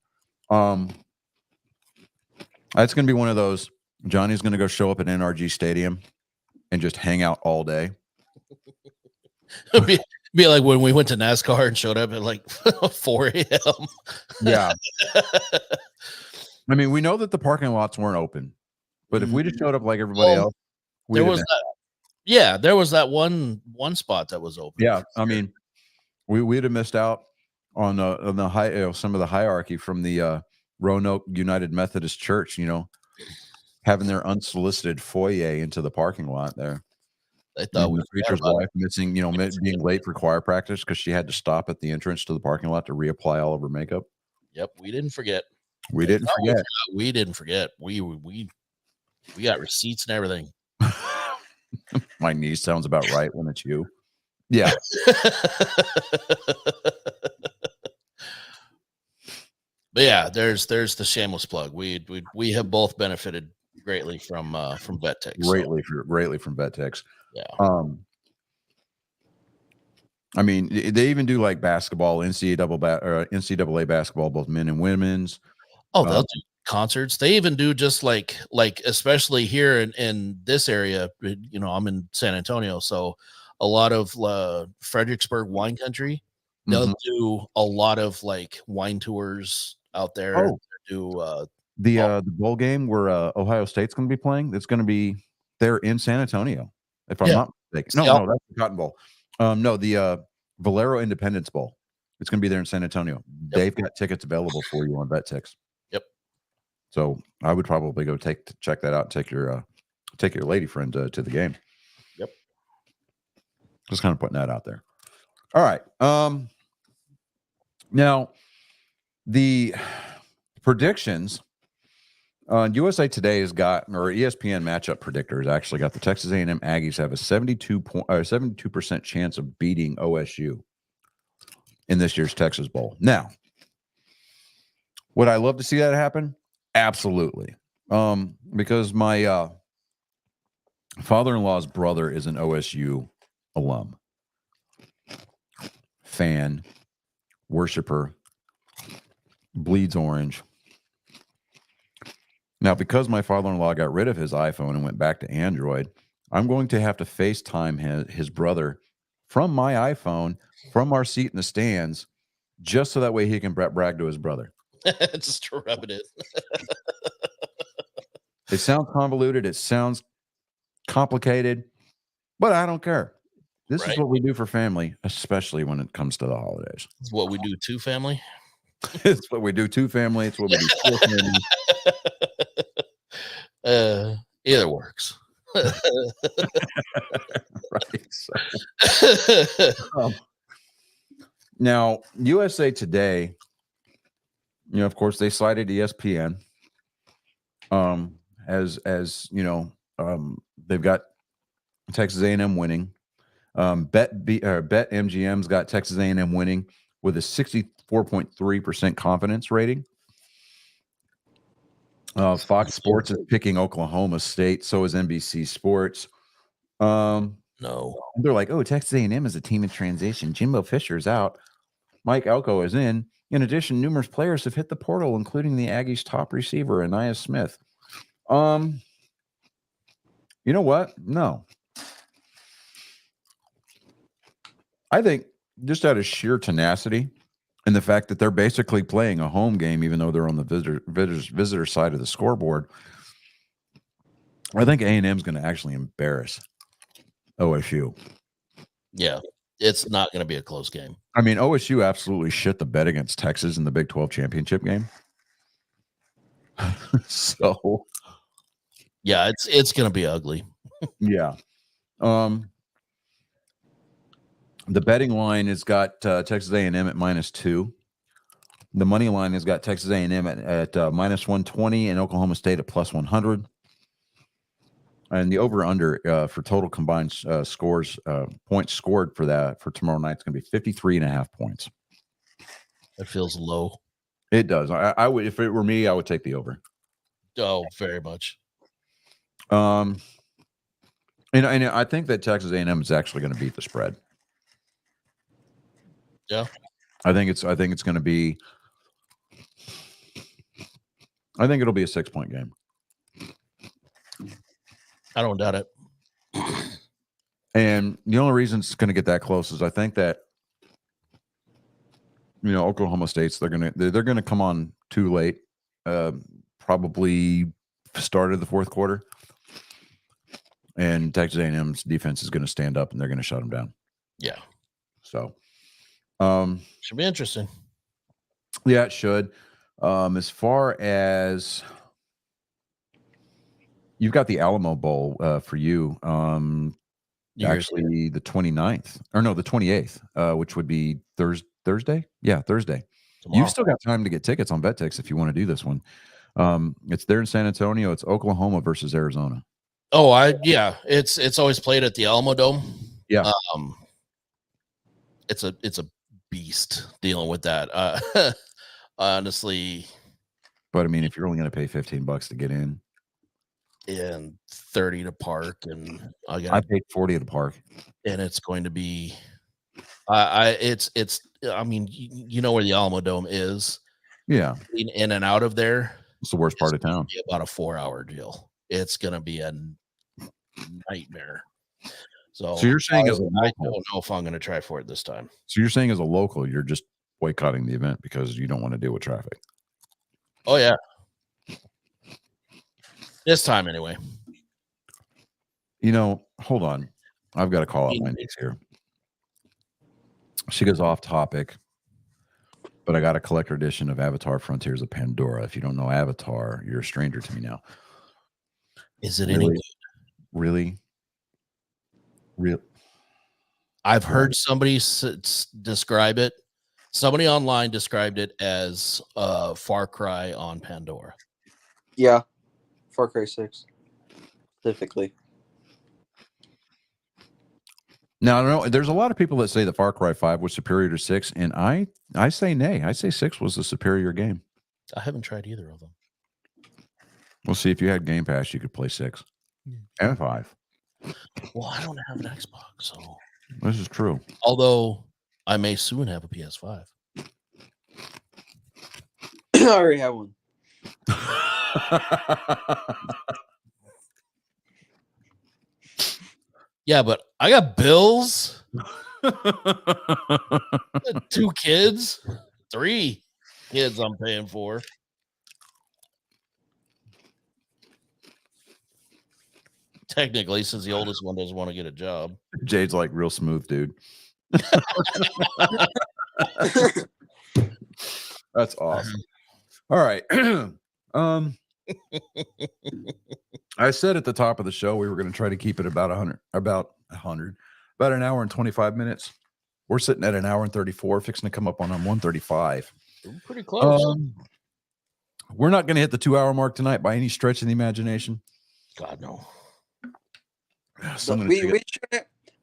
It's going to be one of those. Johnny's going to go show up at NRG Stadium and just hang out all day. Be like when we went to NASCAR and showed up at like 4 a.m. Yeah. I mean, we know that the parking lots weren't open, but if we just showed up like everybody else, there was that one spot that was open. Yeah, I mean, we'd have missed out on the some of the hierarchy from the Roanoke United Methodist Church, having their unsolicited foyer into the parking lot there. I thought the preacher's wife missing, being late for choir practice because she had to stop at the entrance to the parking lot to reapply all of her makeup. Yep, we didn't forget. We didn't forget. We didn't forget. We got receipts and everything. My niece sounds about right when it's you. Yeah. But yeah, there's the shameless plug. We have both benefited greatly from VetTix. Greatly from VetTix. Yeah. I mean, they even do like basketball, NCAA basketball, both men and women's. Oh, they'll do concerts. They even do just like especially here in this area. I'm in San Antonio, so a lot of Fredericksburg wine country. They'll do a lot of like wine tours out there. Oh, the bowl game where Ohio State's going to be playing. It's going to be there in San Antonio, if I'm not mistaken. No, that's the Cotton Bowl. No, the Valero Independence Bowl. It's going to be there in San Antonio. Yep. They've got tickets available for you on VetTix. Yep. So I would probably go check that out. And take your lady friend to the game. Yep. Just kind of putting that out there. All right. Now the predictions on USA Today or ESPN matchup predictors actually got the Texas A&M Aggies have a 72% chance of beating OSU in this year's Texas Bowl. Now, would I love to see that happen? Absolutely. Because my father-in-law's brother is an OSU alum, fan, worshiper, bleeds orange. Now, because my father-in-law got rid of his iPhone and went back to Android, I'm going to have to FaceTime his brother from my iPhone, from our seat in the stands, just so that way he can brag to his brother. Just to rub it in. It sounds convoluted. It sounds complicated, But I don't care. This is Right. what we do for family, especially when it comes to the holidays. It's what we do to family. It's what we do to family. It's what we do for family. Either works. Right. So, now, USA Today, of course, they cited ESPN. As they've got Texas A&M winning. Bet MGM's got Texas A&M winning with a 64.3% confidence rating. Fox Sports is picking Oklahoma State. So is NBC Sports. No. They're like, oh, Texas A&M is a team in transition. Jimbo Fisher's out. Mike Elko is in. In addition, numerous players have hit the portal, including the Aggies' top receiver, Anaya Smith. You know what? No. I think just out of sheer tenacity and the fact that they're basically playing a home game, even though they're on the visitor side of the scoreboard, I think A&M is going to actually embarrass OSU. Yeah, it's not going to be a close game. I mean, OSU absolutely shit the bed against Texas in the Big 12 championship game. So, yeah, it's going to be ugly. Yeah. The betting line has got Texas A&M at -2. The money line has got Texas A&M at -120 and Oklahoma State at +100. And the over/under for total combined scores, points scored for tomorrow night is going to be 53.5 points. It feels low. It does. I would, if it were me, I would take the over. Oh, very much. And I think that Texas A&M is actually going to beat the spread. Yeah. I think it's going to be. I think it'll be a 6-point game. I don't doubt it. And the only reason it's going to get that close is I think that Oklahoma State's they're going to come on too late, probably started the fourth quarter, and Texas A&M's defense is going to stand up and they're going to shut them down. Yeah. So, should be interesting. Yeah, it should. As far as you've got the Alamo Bowl for you, actually the 29th, or no, the 28th, which would be Thursday. Yeah, Thursday. Tomorrow. You've still got time to get tickets on BetTix if you want to do this one. It's there in San Antonio. It's Oklahoma versus Arizona. Oh, it's always played at the Alamo Dome. Yeah. It's a beast dealing with that. Honestly. But I mean, if you're only going to pay $15 to get in and $30 to park, and I paid $40 to park, and it's going to be, it's. I mean, you know where the Alamo Dome is. Yeah. In and out of there. It's the worst part of town. About a 4-hour deal. It's going to be a nightmare. So you're saying as a local, I don't know if I'm going to try for it this time. So you're saying as a local, you're just boycotting the event because you don't want to deal with traffic. Oh yeah. This time anyway. Hold on. I've got to call out my niece here. She goes off topic, but I got a collector edition of Avatar Frontiers of Pandora. If you don't know Avatar, you're a stranger to me now. Is it any good? Really? I've heard somebody describe it. Somebody online described it as Far Cry on Pandora. Yeah. Far Cry 6. Specifically. Now, I don't know. There's a lot of people that say that Far Cry 5 was superior to 6, and I say nay. I say 6 was the superior game. I haven't tried either of them. We'll see. If you had Game Pass, you could play 6 and 5. Well, I don't have an Xbox, so this is true. Although I may soon have a PS5. I already have one. Yeah, but I got bills. 2 kids, 3 kids I'm paying for. Technically, since the oldest one doesn't want to get a job. Jade's like real smooth, dude. That's awesome. All right. I said at the top of the show we were going to try to keep it about about an hour and 25 minutes. We're sitting at an hour and 34, fixing to come up on 135. Pretty close. We're not going to hit the 2-hour mark tonight by any stretch of the imagination. God, no.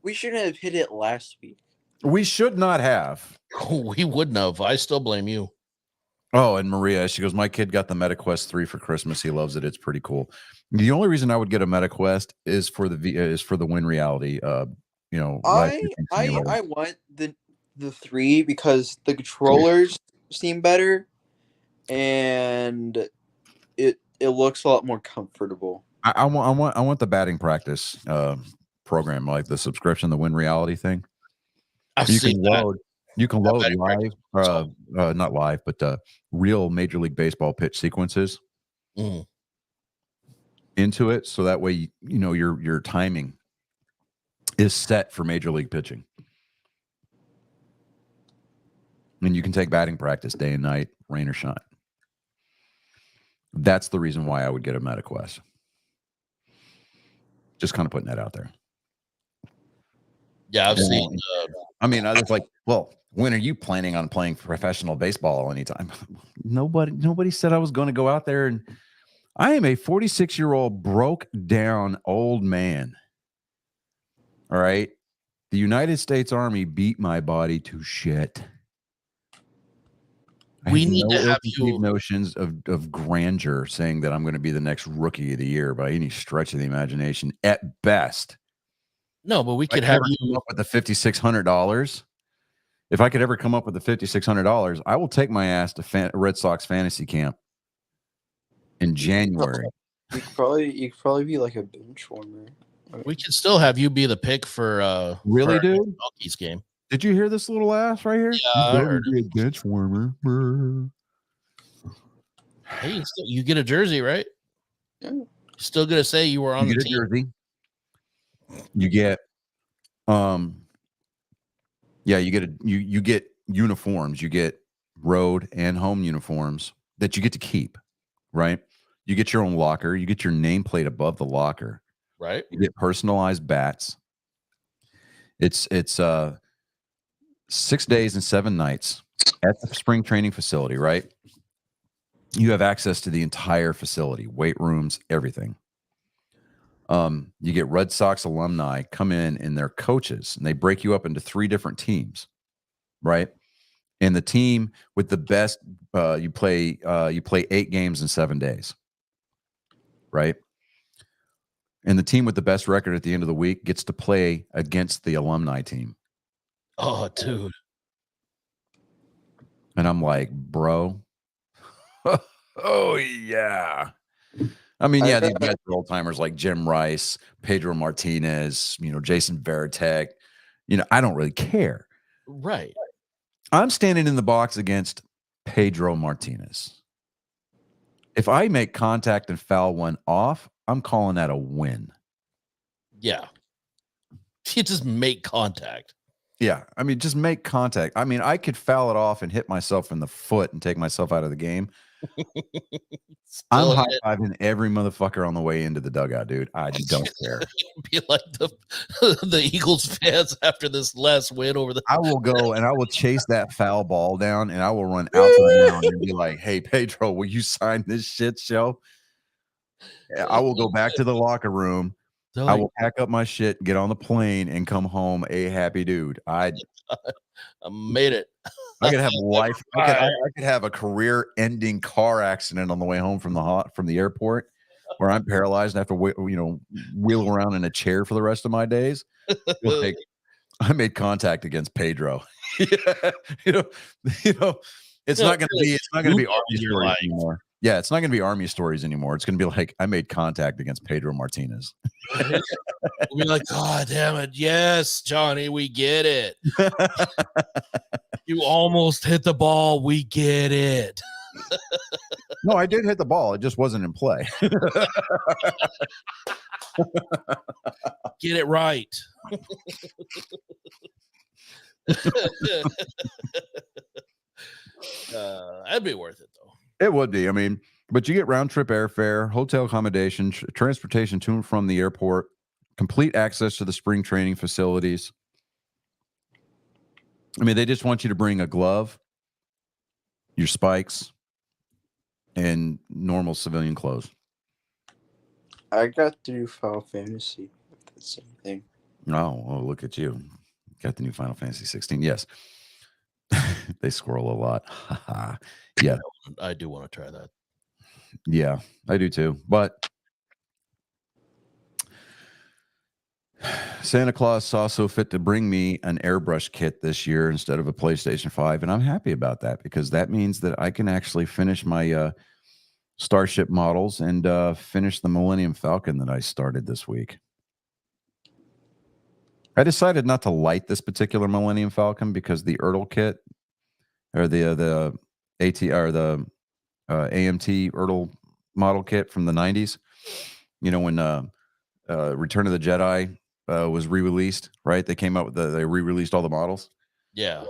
We shouldn't have hit it last week. We should not have. We wouldn't have. I still blame you. Oh, and Maria, she goes, my kid got the MetaQuest 3 for Christmas. He loves it. It's pretty cool. The only reason I would get a MetaQuest is for the Win Reality. I want the 3 because the controllers seem better and it looks a lot more comfortable. I want the batting practice program, like the subscription, the Win Reality thing. You can load live, not live, but real Major League Baseball pitch sequences into it, so that way your timing is set for Major League pitching, and you can take batting practice day and night, rain or shine. That's the reason why I would get a MetaQuest. Just kind of putting that out there. Yeah, I've seen. I was like, well, when are you planning on playing professional baseball anytime? Nobody said I was going to go out there, and I am a 46-year-old broke down old man. All right. The United States Army beat my body to shit. We need to have you notions of grandeur saying that I'm going to be the next rookie of the year by any stretch of the imagination at best. No, but we could have you come up with the $5,600. If I could ever come up with the $5,600, I will take my ass to Red Sox fantasy camp in January. You could probably be like a bench warmer. We can still have you be the pick for really, for dude. Rockies game. Did you hear this little ass right here? Yeah, I heard be a bench warmer. Hey, you get a jersey, right? Yeah. You're still gonna say you were on the team. Jersey. You get you get uniforms. You get road and home uniforms that you get to keep, right? You get your own locker. You get your nameplate above the locker, right? You get personalized bats. It's 6 days and 7 nights at the spring training facility, right? You have access to the entire facility, weight rooms, everything. You get Red Sox alumni come in and their coaches, and they break you up into 3 different teams, right? And the team with the best, you play 8 games in 7 days, right? And the team with the best record at the end of the week gets to play against the alumni team. Oh, dude. And I'm like, bro. Oh, yeah. I mean, yeah, these guys are old timers like Jim Rice, Pedro Martinez, Jason Varitek. I don't really care. Right. I'm standing in the box against Pedro Martinez. If I make contact and foul one off, I'm calling that a win. Yeah. You just make contact. Yeah. I mean, just make contact. I mean, I could foul it off and hit myself in the foot and take myself out of the game. I'm high-fiving every motherfucker on the way into the dugout, dude. I don't care. Be like the Eagles fans after this last win over the. I will go and I will chase that foul ball down, and I will run out to the mound and be like, "Hey, Pedro, will you sign this shit show?" I will go back to the locker room. I will pack up my shit, get on the plane, and come home a happy dude. I made it. I could have a life. I could have a career-ending car accident on the way home from the airport, where I'm paralyzed and have to wheel around in a chair for the rest of my days. Like, I made contact against Pedro. Yeah, it's not going to be Army stories anymore. Yeah, it's not going to be Army stories anymore. It's going to be like, I made contact against Pedro Martinez. We'll be like, God damn it. Yes, Johnny, we get it. You almost hit the ball. We get it. No, I did hit the ball. It just wasn't in play. Get it right. That'd be worth it, though. It would be. I mean, but you get round trip airfare, hotel accommodation, transportation to and from the airport, complete access to the spring training facilities. I mean, they just want you to bring a glove, your spikes, and normal civilian clothes. I got to do Final Fantasy with the same thing. Oh, look at you. Got the new Final Fantasy 16. Yes. They squirrel a lot. Yeah. I do want to try that. Yeah, I do too. But Santa Claus saw so fit to bring me an airbrush kit this year instead of a PlayStation 5. And I'm happy about that because that means that I can actually finish my Starship models and finish the Millennium Falcon that I started this week. I decided not to light this particular Millennium Falcon because the Ertl kit or the AT or the AMT Ertl model kit from the 90s, you know, when Return of the Jedi was re-released, right? They came out with they re-released all the models. Yeah.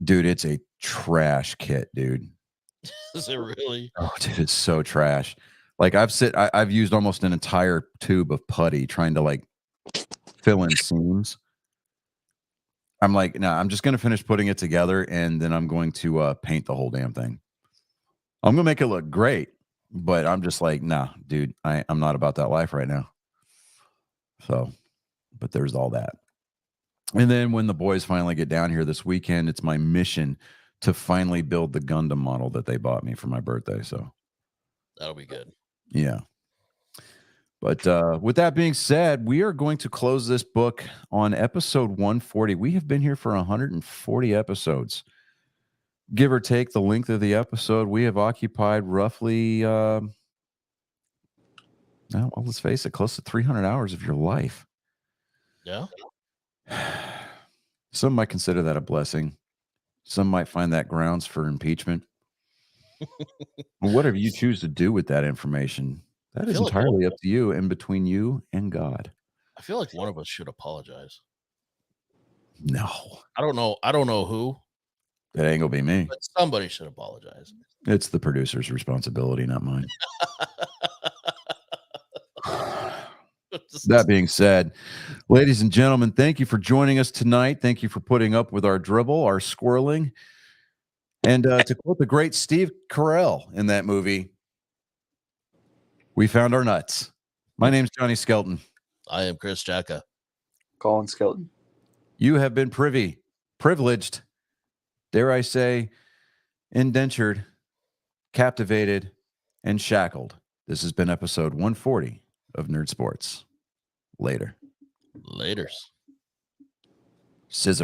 Dude, it's a trash kit, dude. Is it really? Oh, dude, it's so trash. Like I've used almost an entire tube of putty trying to like fill in seams. I'm like, no, I'm just gonna finish putting it together and then I'm going to paint the whole damn thing. I'm gonna make it look great, but I'm just like, nah, dude, I'm not about that life right now. So, but there's all that. And then when the boys finally get down here this weekend, it's my mission to finally build the Gundam model that they bought me for my birthday. So That'll be good. yeah. But with that being said, we are going to close this book on episode 140. We have been here for 140 episodes. Give or take the length of the episode, we have occupied roughly, well, let's face it, close to 300 hours of your life. Yeah. Some might consider that a blessing. Some might find that grounds for impeachment. Whatever you choose to do with that information, that is entirely up to you and between you and God. I feel like one of us should apologize. No. I don't know who. That ain't gonna be me. But somebody should apologize. It's the producer's responsibility, not mine. That being said, ladies and gentlemen, thank you for joining us tonight. Thank you for putting up with our dribble, our squirreling. And to quote the great Steve Carell in that movie, we found our nuts. My name's Johnny Skelton. I am Chris Jacka. Colin Skelton. You have been privileged, dare I say, indentured, captivated, and shackled. This has been episode 140 of Nerd Sports. Later. Laters. Scissor.